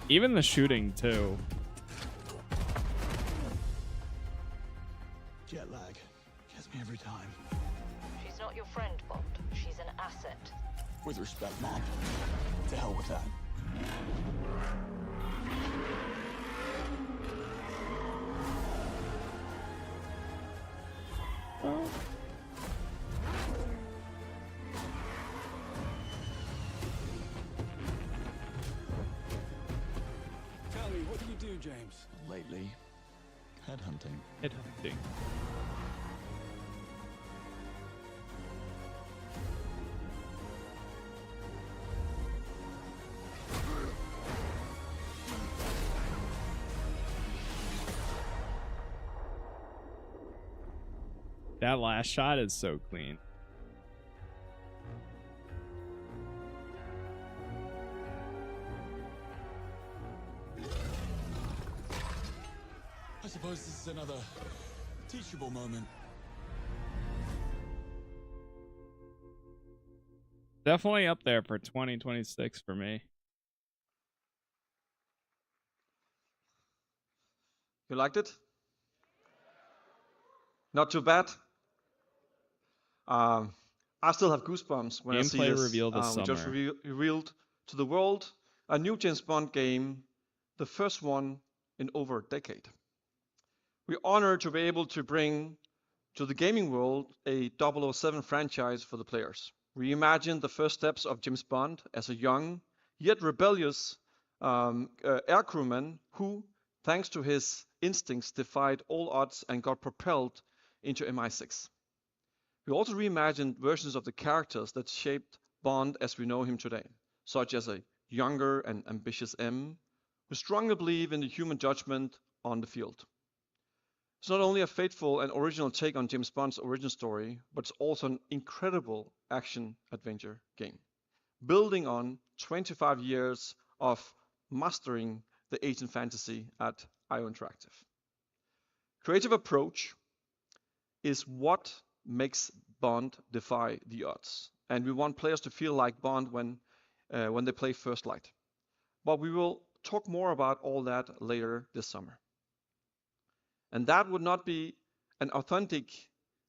Speaker 1: Even the shooting too.
Speaker 3: Jet lag gets me every time.
Speaker 20: She's not your friend, Bond. She's an asset.
Speaker 3: With respect, Mom. To hell with that. Tell me, what do you do, James? Lately, headhunting.
Speaker 1: Headhunting. That last shot is so clean.
Speaker 3: I suppose this is another teachable moment.
Speaker 1: Definitely up there for 2026 for me.
Speaker 8: You liked it? Not too bad. I still have goosebumps when I see
Speaker 1: Gameplay
Speaker 8: this.
Speaker 1: reveal this
Speaker 8: We just
Speaker 1: summer.
Speaker 8: revealed to the world a new James Bond game, the first one in over a decade. We're honored to be able to bring to the gaming world a 007 franchise for the players. Reimagine the first steps of James Bond as a young yet rebellious air crewman who, thanks to his instincts, defied all odds and got propelled into MI6. We also reimagined versions of the characters that shaped Bond as we know him today, such as a younger and ambitious M, who strongly believe in the human judgment on the field. It's not only a faithful and original take on James Bond's origin story, but it's also an incredible action-adventure game, building on 25 years of mastering the Asian fantasy at IO Interactive. Creative approach is what makes Bond defy the odds, and we want players to feel like Bond when they play First Light. But we will talk more about all that later this summer. And that would not be an authentic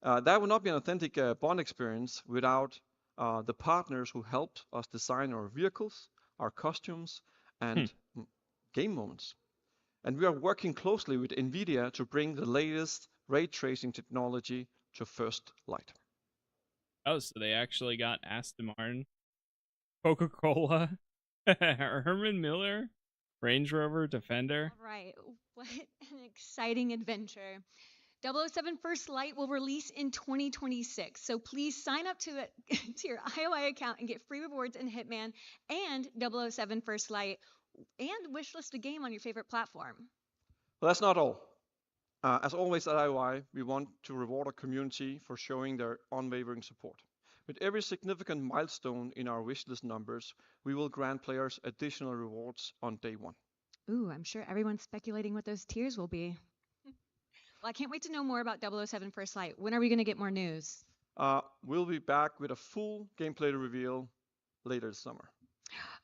Speaker 8: Bond experience without the partners who helped us design our vehicles, our costumes, and game moments. And we are working closely with NVIDIA to bring the latest ray tracing technology to First Light.
Speaker 1: Oh, so they actually got Aston Martin, Coca-Cola, Herman Miller, Range Rover, Defender.
Speaker 6: All right, what an exciting adventure. 007 First Light will release in 2026, so please sign up to your IOI account and get free rewards in Hitman and 007 First Light, and wishlist a game on your favorite platform.
Speaker 8: But that's not all. As always at IOI, we want to reward our community for showing their unwavering support. With every significant milestone in our wishlist numbers, we will grant players additional rewards on day one.
Speaker 6: Ooh, I'm sure everyone's speculating what those tiers will be. Well, I can't wait to know more about 007 First Light. When are we going to get more news?
Speaker 8: We'll be back with a full gameplay reveal later this summer.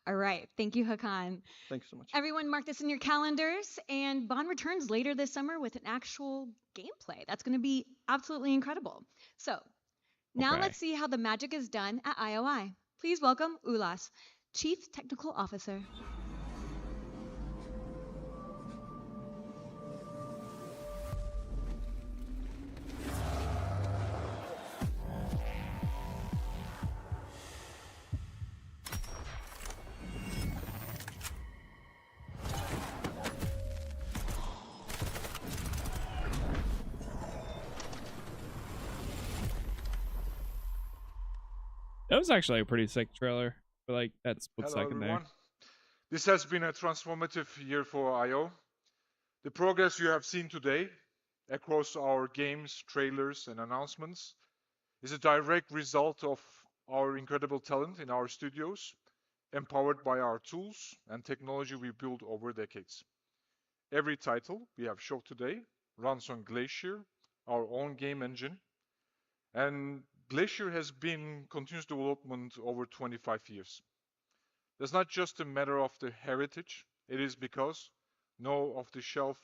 Speaker 6: All right. Thank you, Hakan.
Speaker 8: Thank you so much.
Speaker 6: Everyone mark this in your calendars. And Bond returns later this summer with an actual gameplay. That's going to be absolutely incredible. So now let's see how the magic is done at IOI. Please welcome Ulas, Chief Technical Officer.
Speaker 1: That was actually a pretty sick trailer. For like that split
Speaker 5: Hello,
Speaker 1: second
Speaker 5: everyone.
Speaker 1: there.
Speaker 5: This has been a transformative year for IO. The progress you have seen today across our games, trailers, and announcements is a direct result of our incredible talent in our studios, empowered by our tools and technology we built over decades. Every title we have showed today runs on Glacier, our own game engine, and Glacier has been continuous development over 25 years. That's not just a matter of the heritage, it is because no off-the-shelf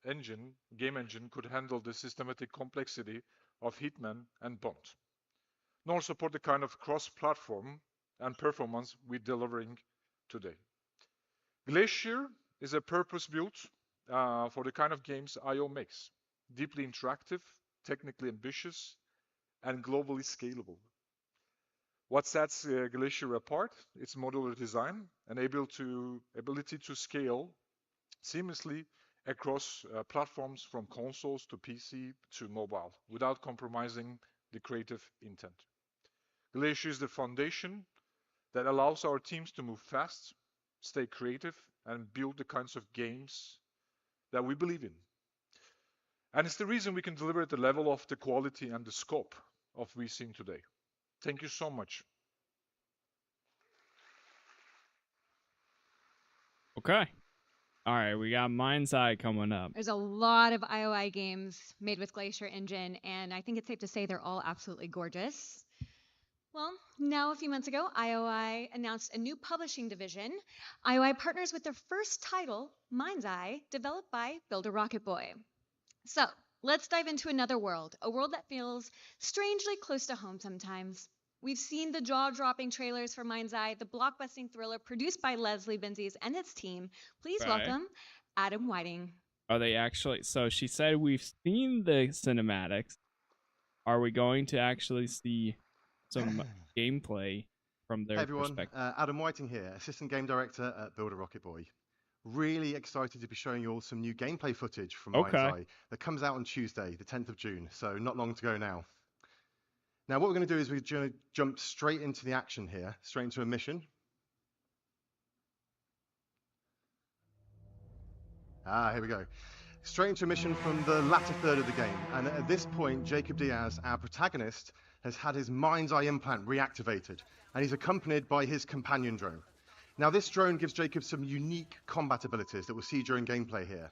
Speaker 5: game engine could handle the systematic complexity of Hitman and Bond, nor support the kind of cross-platform and performance we're delivering today. Glacier is a purpose-built for the kind of games IO makes, deeply interactive, technically ambitious, and globally scalable. What sets Glacier apart? Its modular design and ability to scale seamlessly across platforms from consoles to PC to mobile without compromising the creative intent. Glacier is the foundation that allows our teams to move fast, stay creative, and build the kinds of games that we believe in. And it's the reason we can deliver at the level of the quality and the scope of we've seen today. Thank you so much.
Speaker 1: Okay. All right, we got Mind's Eye coming up.
Speaker 6: There's a lot of IOI games made with Glacier Engine, and I think it's safe to say they're all absolutely gorgeous. Well, now a few months ago, IOI announced a new publishing division. IOI partners with their first title, Mind's Eye, developed by Builder Rocket Boy. So let's dive into another world, a world that feels strangely close to home sometimes. We've seen the jaw-dropping trailers for Mind's Eye, the blockbusting thriller produced by Leslie Benzies and its team. Please welcome Adam Whiting.
Speaker 1: Are they actually? So she said we've seen the cinematics. Are we going to actually see some gameplay from their
Speaker 22: Hey everyone,
Speaker 1: perspective?
Speaker 22: Adam Whiting here, Assistant Game Director at Builder Rocket Boy. Really excited to be showing you all some new gameplay footage from Mind's Eye that comes out on Tuesday, the 10th of June, so not long to go now. Now what we're going to do is we're going to jump straight into the action here, straight into a mission. Here we go. Straight into a mission from the latter third of the game, and at this point, Jacob Diaz, our protagonist, has had his mind's eye implant reactivated, and he's accompanied by his companion drone. Now, this drone gives Jacob some unique combat abilities that we'll see during gameplay here.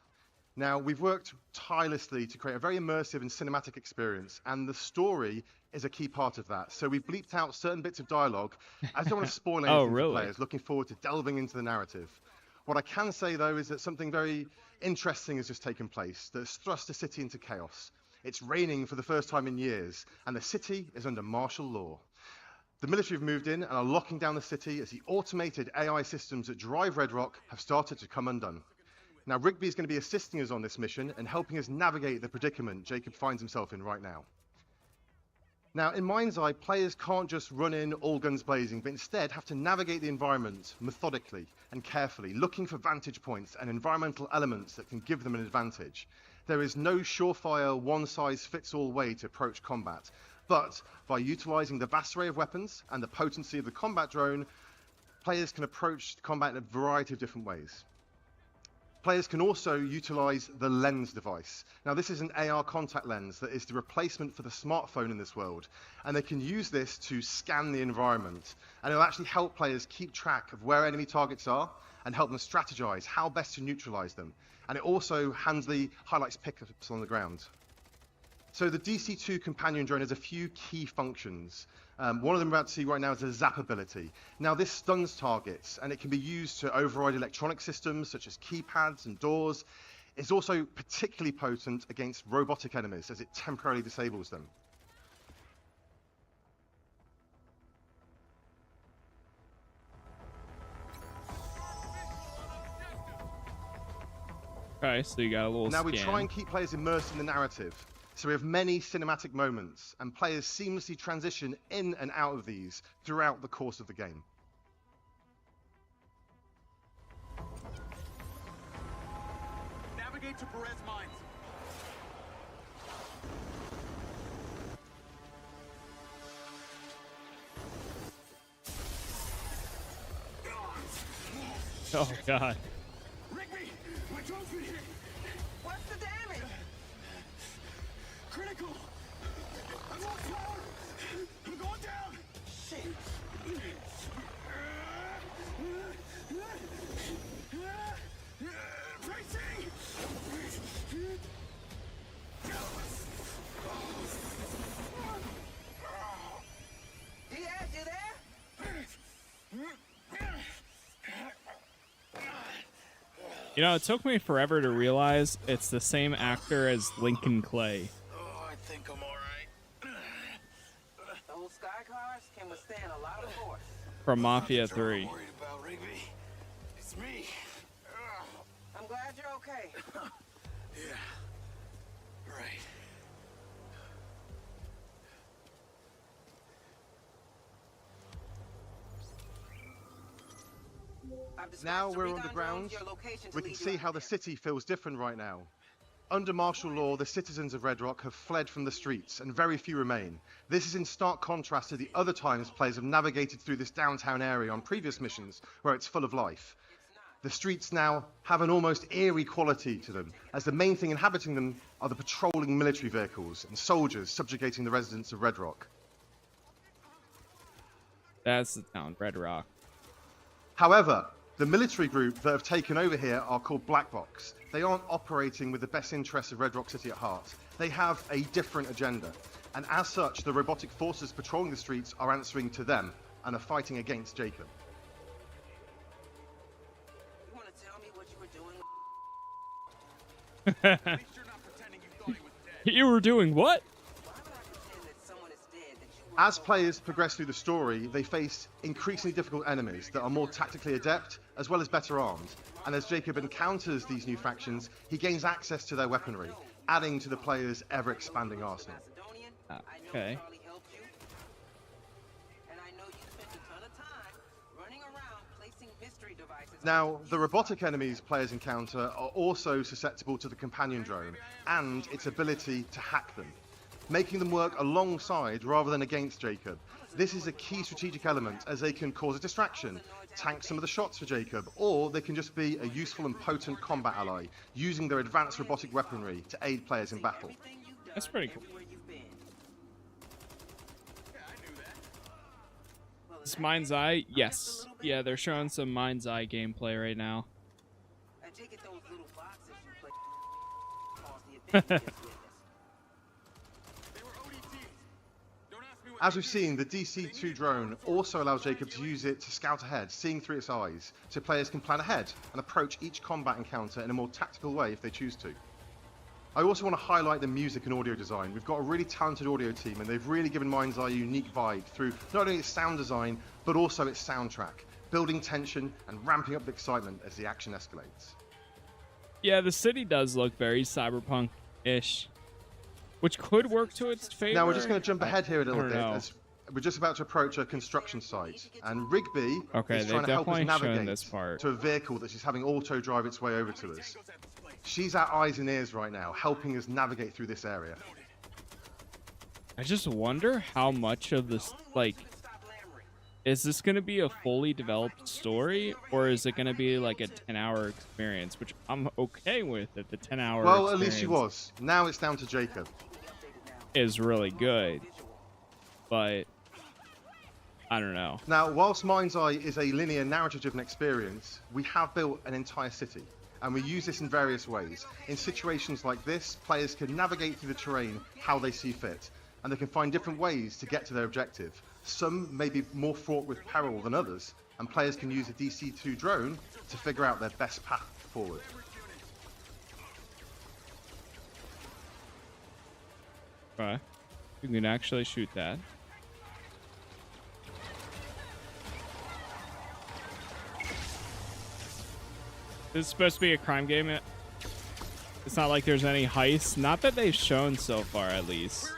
Speaker 22: Now, we've worked tirelessly to create a very immersive and cinematic experience, and the story is a key part of that. So we've bleeped out certain bits of dialogue. I don't want to spoil anything for players looking forward to delving into the narrative. What I can say, though, is that something very interesting has just taken place that has thrust the city into chaos. It's raining for the first time in years, and the city is under martial law. The military have moved in and are locking down the city as the automated AI systems that drive Red Rock have started to come undone. Now, Rigby is going to be assisting us on this mission and helping us navigate the predicament Jacob finds himself in right now. Now, in Mind's Eye, players can't just run in all guns blazing, but instead have to navigate the environment methodically and carefully, looking for vantage points and environmental elements that can give them an advantage. There is no surefire, one-size-fits-all way to approach combat, but by utilizing the vast array of weapons and the potency of the combat drone, players can approach combat in a variety of different ways. Players can also utilize the lens device. Now, this is an AR contact lens that is the replacement for the smartphone in this world, and they can use this to scan the environment, and it'll actually help players keep track of where enemy targets are and help them strategize how best to neutralize them. And it also handily highlights pickups on the ground. So the DC-2 companion drone has a few key functions. One of them we're about to see right now is a zap ability. Now, this stuns targets, and it can be used to override electronic systems such as keypads and doors. It's also particularly potent against robotic enemies as it temporarily disables them.
Speaker 1: Okay, so you got a little
Speaker 22: Now,
Speaker 1: scan.
Speaker 22: we try and keep players immersed in the narrative. So we have many cinematic moments, and players seamlessly transition in and out of these throughout the course of the game.
Speaker 4: Navigate to Perez Mines.
Speaker 1: Oh, God.
Speaker 4: Rigby, my drone's been hit. What's the damage? Critical. I'm lost power. I'm going down. Shit. Racing. Diaz, you there?
Speaker 1: You know, it took me forever to realize it's the same actor as Lincoln Clay
Speaker 4: Oh, I think I'm all right. Those sky cars can withstand a lot of force.
Speaker 1: from Mafia 3.
Speaker 4: Worried about Rigby. It's me. I'm glad you're okay. Yeah. Right.
Speaker 22: Now we're on the ground. We can see how the city feels different right now. Under martial law, the citizens of Red Rock have fled from the streets, and very few remain. This is in stark contrast to the other times players have navigated through this downtown area on previous missions, where it's full of life. The streets now have an almost eerie quality to them, as the main thing inhabiting them are the patrolling military vehicles and soldiers subjugating the residents of Red Rock.
Speaker 1: That's the town, Red Rock.
Speaker 22: However, the military group that have taken over here are called Black Box. They aren't operating with the best interests of Red Rock City at heart. They have a different agenda. And as such, the robotic forces patrolling the streets are answering to them and are fighting against Jacob.
Speaker 4: You want to tell me what you were doing?
Speaker 1: You were doing what?
Speaker 22: As players progress through the story, they face increasingly difficult enemies that are more tactically adept, as well as better armed. And as Jacob encounters these new factions, he gains access to their weaponry, adding to the player's ever-expanding arsenal.
Speaker 1: Okay.
Speaker 22: Now, the robotic enemies players encounter are also susceptible to the companion drone and its ability to hack them, making them work alongside rather than against Jacob. This is a key strategic element as they can cause a distraction, tank some of the shots for Jacob, or they can just be a useful and potent combat ally, using their advanced robotic weaponry to aid players in battle.
Speaker 1: That's pretty cool. This Mind's Eye? Yes. Yeah, they're showing some Mind's Eye gameplay right now.
Speaker 22: As we've seen, the DC-2 drone also allows Jacob to use it to scout ahead, seeing through its eyes, so players can plan ahead and approach each combat encounter in a more tactical way if they choose to. I also want to highlight the music and audio design. We've got a really talented audio team, and they've really given Mind's Eye a unique vibe through not only its sound design, but also its soundtrack, building tension and ramping up the excitement as the action escalates.
Speaker 1: Yeah, the city does look very cyberpunk-ish, which could work to its favor.
Speaker 22: Now we're just going to jump ahead here a little bit, as we're just about to approach a construction site, and Rigby is trying to help us navigate to a vehicle that is having auto drive its way over to us. She's our eyes and ears right now, helping us navigate through this area.
Speaker 1: I just wonder how much of this, like, is this going to be a fully developed story, or is it going to be like a 10-hour experience, which I'm okay with at the 10-hour
Speaker 22: Well, at least she was. Now it's down to Jacob.
Speaker 1: Is really good, but I don't know.
Speaker 22: Now, whilst Mind's Eye is a linear narrative-driven experience, we have built an entire city, and we use this in various ways. In situations like this, players can navigate through the terrain how they see fit, and they can find different ways to get to their objective. Some may be more fraught with peril than others, and players can use a DC-2 drone to figure out their best path forward.
Speaker 1: Okay. You can actually shoot that. This is supposed to be a crime game. It's not like there's any heists. Not that they've shown so far, at least.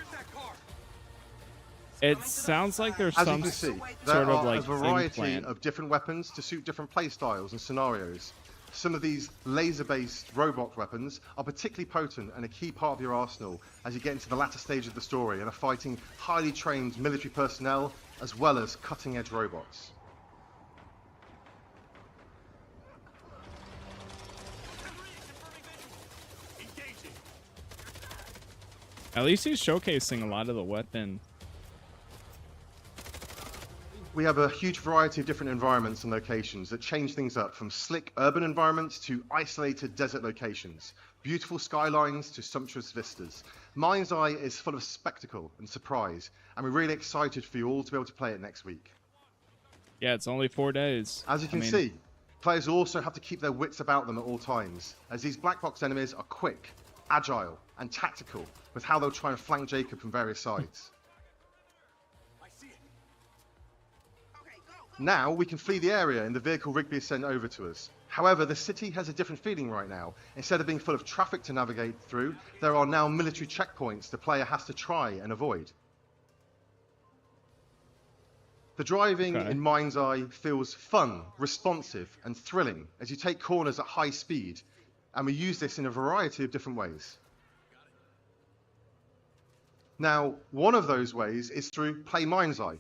Speaker 1: It sounds like there's
Speaker 22: As
Speaker 1: some
Speaker 22: you can see, there
Speaker 1: sort of
Speaker 22: are
Speaker 1: like
Speaker 22: a variety
Speaker 1: implant.
Speaker 22: of different weapons to suit different play styles and scenarios. Some of these laser-based robot weapons are particularly potent and a key part of your arsenal as you get into the latter stage of the story and are fighting highly trained military personnel as well as cutting-edge robots.
Speaker 1: At least he's showcasing a lot of the weapon.
Speaker 22: We have a huge variety of different environments and locations that change things up, from slick urban environments to isolated desert locations, beautiful skylines to sumptuous vistas. Mind's Eye is full of spectacle and surprise, and we're really excited for you all to be able to play it next week.
Speaker 1: Yeah, it's only 4 days.
Speaker 22: As you can see, players also have to keep their wits about them at all times, as these black box enemies are quick, agile, and tactical with how they'll try and flank Jacob from various sides. Now we can flee the area in the vehicle Rigby has sent over to us. However, the city has a different feeling right now. Instead of being full of traffic to navigate through, there are now military checkpoints the player has to try and avoid. The driving in Mind's Eye feels fun, responsive, and thrilling as you take corners at high speed, and we use this in a variety of different ways. Now, one of those ways is through Play Mind's Eye.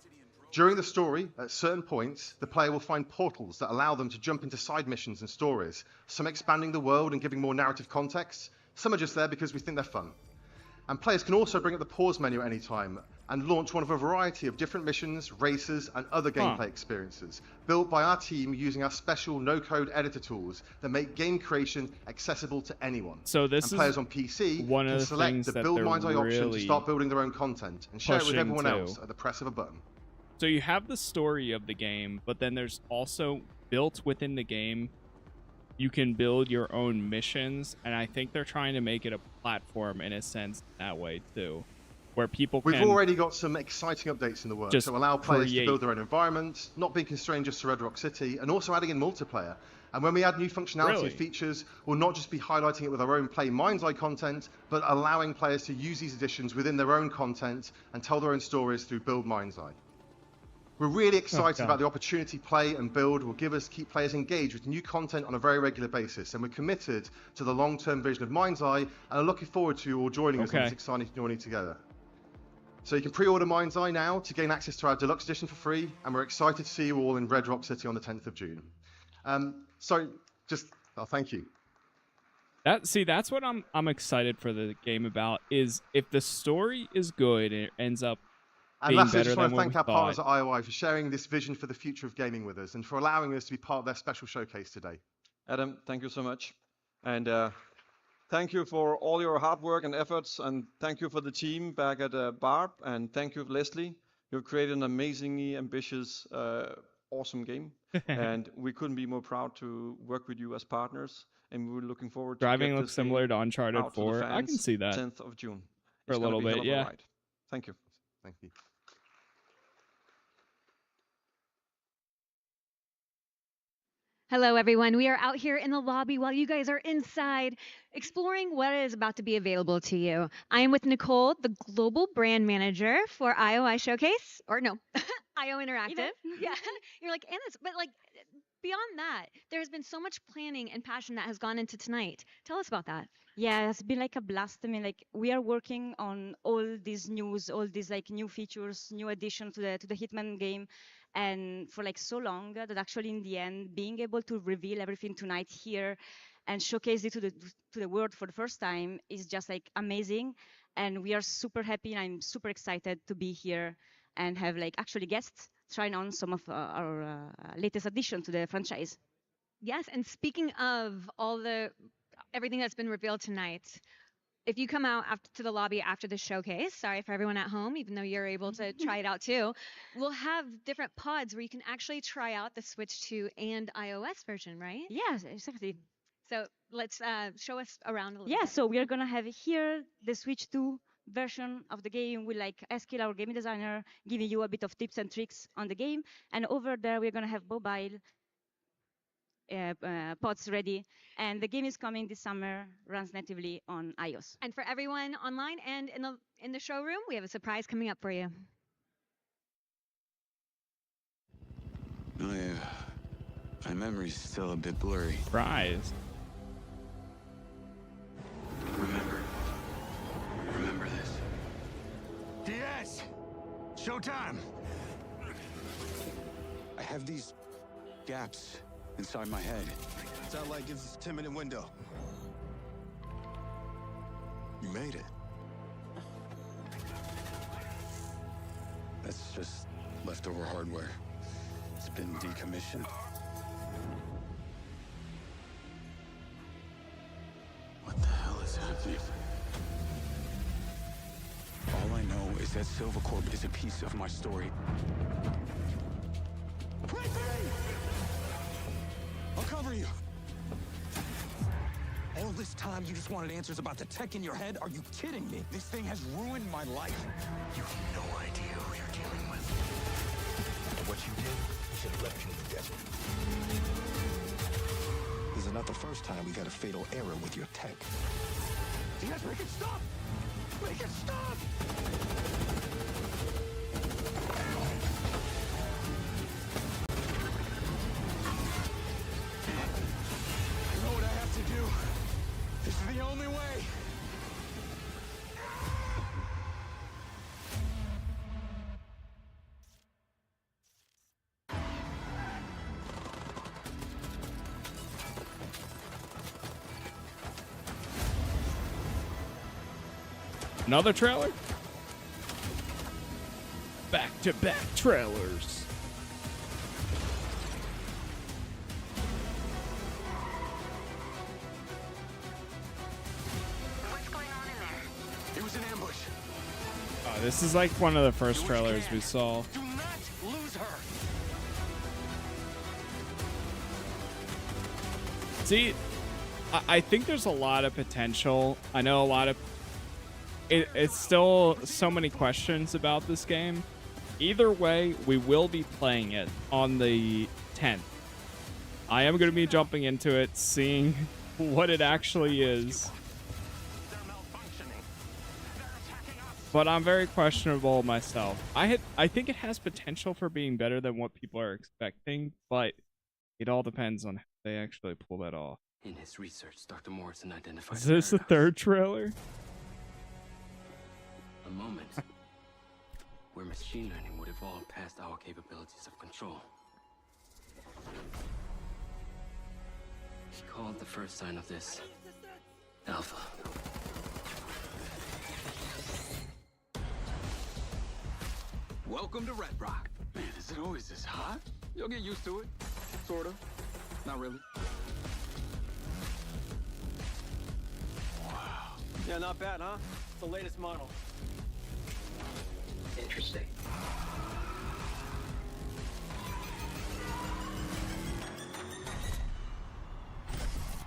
Speaker 22: During the story, at certain points, the player will find portals that allow them to jump into side missions and stories, some expanding the world and giving more narrative context, some are just there because we think they're fun. And players can also bring up the pause menu at any time and launch one of a variety of different missions, races, and other gameplay experiences, built by our team using our special no-code editor tools that make game creation accessible to anyone.
Speaker 1: So this
Speaker 22: and players on PC
Speaker 1: one of
Speaker 22: can
Speaker 1: the
Speaker 22: select
Speaker 1: things
Speaker 22: the
Speaker 1: that
Speaker 22: Build
Speaker 1: they're
Speaker 22: Mind's Eye option to
Speaker 1: really
Speaker 22: start building their own content and share it with everyone
Speaker 1: pushing
Speaker 22: else
Speaker 1: to.
Speaker 22: at the press of a button.
Speaker 1: So you have the story of the game, but then there's also built within the game, you can build your own missions, and I think they're trying to make it a platform in a sense that way too, where people can...
Speaker 22: We've already got some exciting updates in the works
Speaker 1: just
Speaker 22: to allow players to
Speaker 1: create.
Speaker 22: build their own environments, not being constrained just to Red Rock City, and also adding in multiplayer. And when we add new functionality
Speaker 1: Really?
Speaker 22: and features, we'll not just be highlighting it with our own Play Mind's Eye content, but allowing players to use these additions within their own content and tell their own stories through Build Mind's Eye. We're really excited about the opportunity Play and Build will give us to keep players engaged with new content on a very regular basis, and we're committed to the long-term vision of Mind's Eye and are looking forward to you all joining us on this exciting journey together. So you can pre-order Mind's Eye now to gain access to our deluxe edition for free, and we're excited to see you all in Red Rock City on the 10th of June. Thank you.
Speaker 1: That's what I'm excited for the game about, is if the story is good and it ends up
Speaker 22: And
Speaker 1: being
Speaker 22: lastly, I
Speaker 1: better
Speaker 22: just
Speaker 1: than
Speaker 22: want to
Speaker 1: what
Speaker 22: thank
Speaker 1: we
Speaker 22: our partners
Speaker 1: thought.
Speaker 22: at IOI for sharing this vision for the future of gaming with us and for allowing us to be part of their special showcase today.
Speaker 8: Adam, thank you so much. And thank you for all your hard work and efforts. And thank you for the team back at Barb. And thank you, Leslie. You've created an amazingly ambitious, awesome game. And we couldn't be more proud to work with you as partners. And we're looking forward to
Speaker 1: Driving
Speaker 8: get
Speaker 1: looks
Speaker 8: this
Speaker 1: similar
Speaker 8: game
Speaker 1: to Uncharted
Speaker 8: out to the
Speaker 1: 4. I can
Speaker 8: fans
Speaker 1: see that
Speaker 8: 10th of June.
Speaker 1: for
Speaker 8: It's
Speaker 1: a
Speaker 8: gonna
Speaker 1: little
Speaker 8: be hell
Speaker 1: bit,
Speaker 8: of a
Speaker 1: yeah.
Speaker 8: ride. Thank you.
Speaker 22: Thank you.
Speaker 6: Hello, everyone. We are out here in the lobby while you guys are inside exploring what is about to be available to you. I am with Nicole, the global brand manager for IOI Showcase, or no, IO Interactive. Yeah, you're like, Anna's, but like beyond that, there has been so much planning and passion that has gone into tonight. Tell us about that.
Speaker 7: Yeah, it's been like a blast. I mean, like we are working on all these news, all these like new features, new addition to the Hitman game, and for like so long that actually in the end, being able to reveal everything tonight here and showcase it to the world for the first time is just like amazing. And we are super happy, and I'm super excited to be here and have like actually guests trying on some of our latest addition to the franchise.
Speaker 6: Yes, and speaking of everything that's been revealed tonight, if you come out to the lobby after the showcase, sorry for everyone at home, even though you're able to try it out too, we'll have different pods where you can actually try out the Switch 2 and iOS version, right?
Speaker 7: Yes, exactly.
Speaker 6: So let's show us around a little
Speaker 7: Yeah,
Speaker 6: bit.
Speaker 7: so we are gonna have here the Switch 2 version of the game with like Eskil, our game designer, giving you a bit of tips and tricks on the game. And over there, we're gonna have mobile pods ready. And the game is coming this summer, runs natively on iOS.
Speaker 6: And for everyone online and in the showroom, we have a surprise coming up for you.
Speaker 2: My memory's still a bit blurry.
Speaker 1: Surprise.
Speaker 2: Remember this.
Speaker 15: DS! Showtime!
Speaker 2: I have these gaps inside my head.
Speaker 15: Satellite gives us a 10-minute window. You made it.
Speaker 2: That's just leftover hardware. It's been decommissioned. What the hell is happening? All I know is that Silvercorp is a piece of my story.
Speaker 15: Wait for me! I'll cover you.
Speaker 2: All this time you just wanted answers about the tech in your head? Are you kidding me? This thing has ruined my life.
Speaker 15: You have no idea who you're dealing with. And what you did should have left you in the desert. This is not the first time we got a fatal error with your tech.
Speaker 2: Yes, make it stop! Make it stop!
Speaker 15: I know what I have to do. This is the only way.
Speaker 1: Another trailer? Back-to-back trailers.
Speaker 15: It was an ambush.
Speaker 1: This is like one of the first trailers we saw.
Speaker 15: Do not lose her.
Speaker 1: See, I think there's a lot of potential. I know a lot of... It's still so many questions about this game. Either way, we will be playing it on the 10th. I am going to be jumping into it, seeing what it actually is. But I'm very questionable myself. I think it has potential for being better than what people are expecting, but it all depends on how they actually pull that off.
Speaker 2: In his research, Dr. Morrison identified
Speaker 1: Is this the third trailer?
Speaker 2: a moment where machine learning would evolve past our capabilities of control. He called the first sign of this Alpha.
Speaker 11: Welcome to Red Rock. Man, is it always this hot? You'll get used to it. Sort of. Not really.
Speaker 14: Wow. Yeah, not bad, huh? It's the latest model.
Speaker 11: Interesting.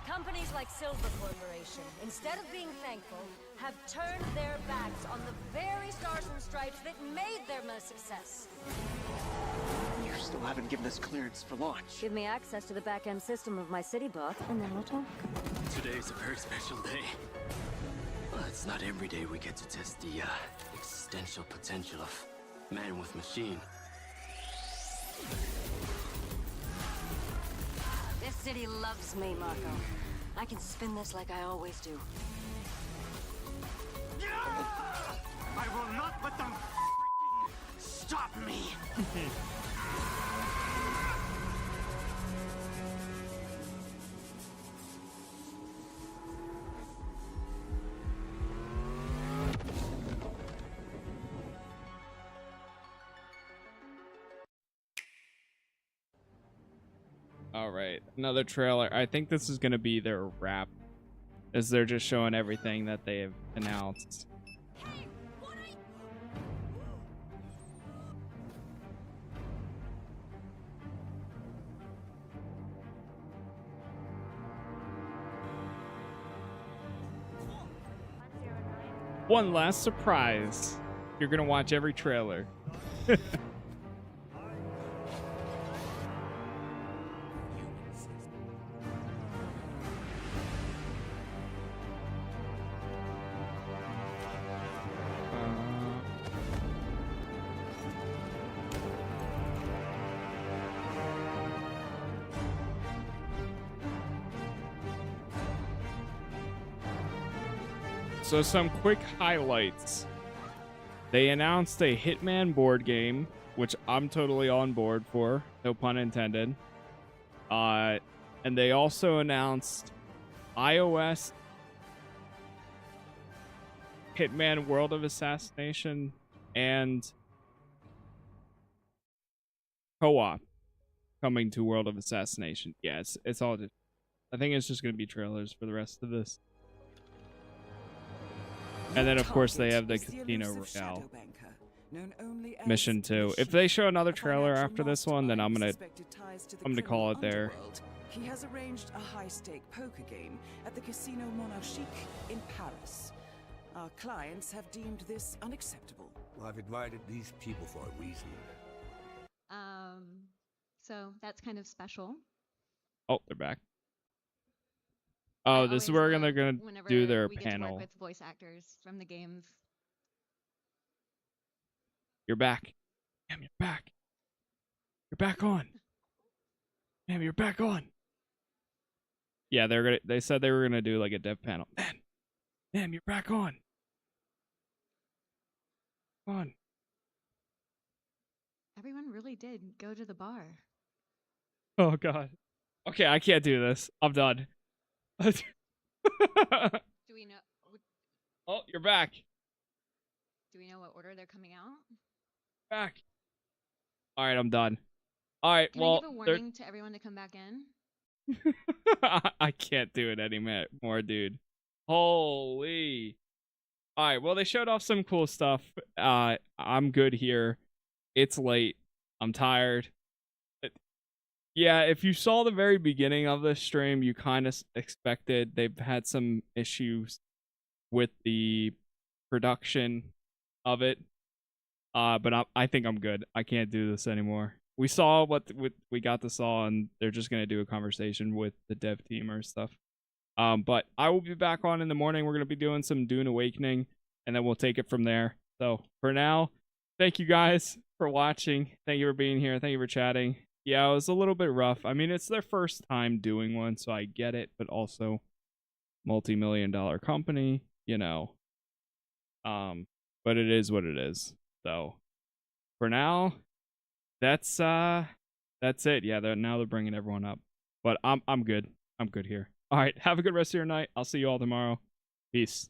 Speaker 23: Companies like Silver Corporation, instead of being thankful, have turned their backs on the very stars and stripes that made them a success.
Speaker 11: You still haven't given us clearance for launch.
Speaker 23: Give me access to the back-end system of my city bot, and then we'll talk.
Speaker 2: Today is a very special day. Well, it's not every day we get to test the existential potential of man with machine.
Speaker 23: This city loves me, Marco. I can spin this like I always do.
Speaker 11: I will not let them stop me.
Speaker 1: All right, another trailer. I think this is going to be their wrap, as they're just showing everything that they have announced. One last surprise. You're going to watch every trailer. So some quick highlights. They announced a Hitman board game, which I'm totally on board for, no pun intended. And they also announced iOS Hitman World of Assassination and co-op coming to World of Assassination. Yeah, it's all just, I think it's just going to be trailers for the rest of this. And then, of course, they have the Casino Royale mission too. If they show another trailer after this one, then I'm gonna call it there.
Speaker 10: He has arranged a high-stake poker game at the Casino Monarchique in Paris. Our clients have deemed this unacceptable.
Speaker 13: Well, I've invited these people for a reason.
Speaker 6: So that's kind of special.
Speaker 1: Oh, they're back. Oh, this is where they're gonna do their
Speaker 6: we get to
Speaker 1: panel.
Speaker 6: work with voice actors from the games.
Speaker 1: You're back. Damn, you're back. You're back on. Damn, you're back on. Yeah, they said they were gonna do like a dev panel. Damn, you're back on. Come on.
Speaker 6: Everyone really did go to the bar.
Speaker 1: Oh god. Okay, I can't do this. I'm done.
Speaker 6: Do we know?
Speaker 1: Oh, you're back.
Speaker 6: Do we know what order they're coming out?
Speaker 1: Back. All right, I'm done. All right,
Speaker 6: Can
Speaker 1: well,
Speaker 6: I give a warning to everyone to come back in?
Speaker 1: I can't do it anymore, dude. Holy. All right, well, they showed off some cool stuff. I'm good here. It's late. I'm tired. Yeah, if you saw the very beginning of this stream, you kind of expected they've had some issues with the production of it. But I think I'm good. I can't do this anymore. We saw what we got to saw, and they're just gonna do a conversation with the dev team or stuff. But I will be back on in the morning. We're gonna be doing some Dune Awakening, and then we'll take it from there. So for now, thank you guys for watching. Thank you for being here. Thank you for chatting. Yeah, it was a little bit rough. I mean, it's their first time doing one, so I get it, but also multi-million-dollar company, you know. But it is what it is. So for now, that's it. Yeah, now they're bringing everyone up. But I'm good. I'm good here. All right, have a good rest of your night. I'll see you all tomorrow. Peace.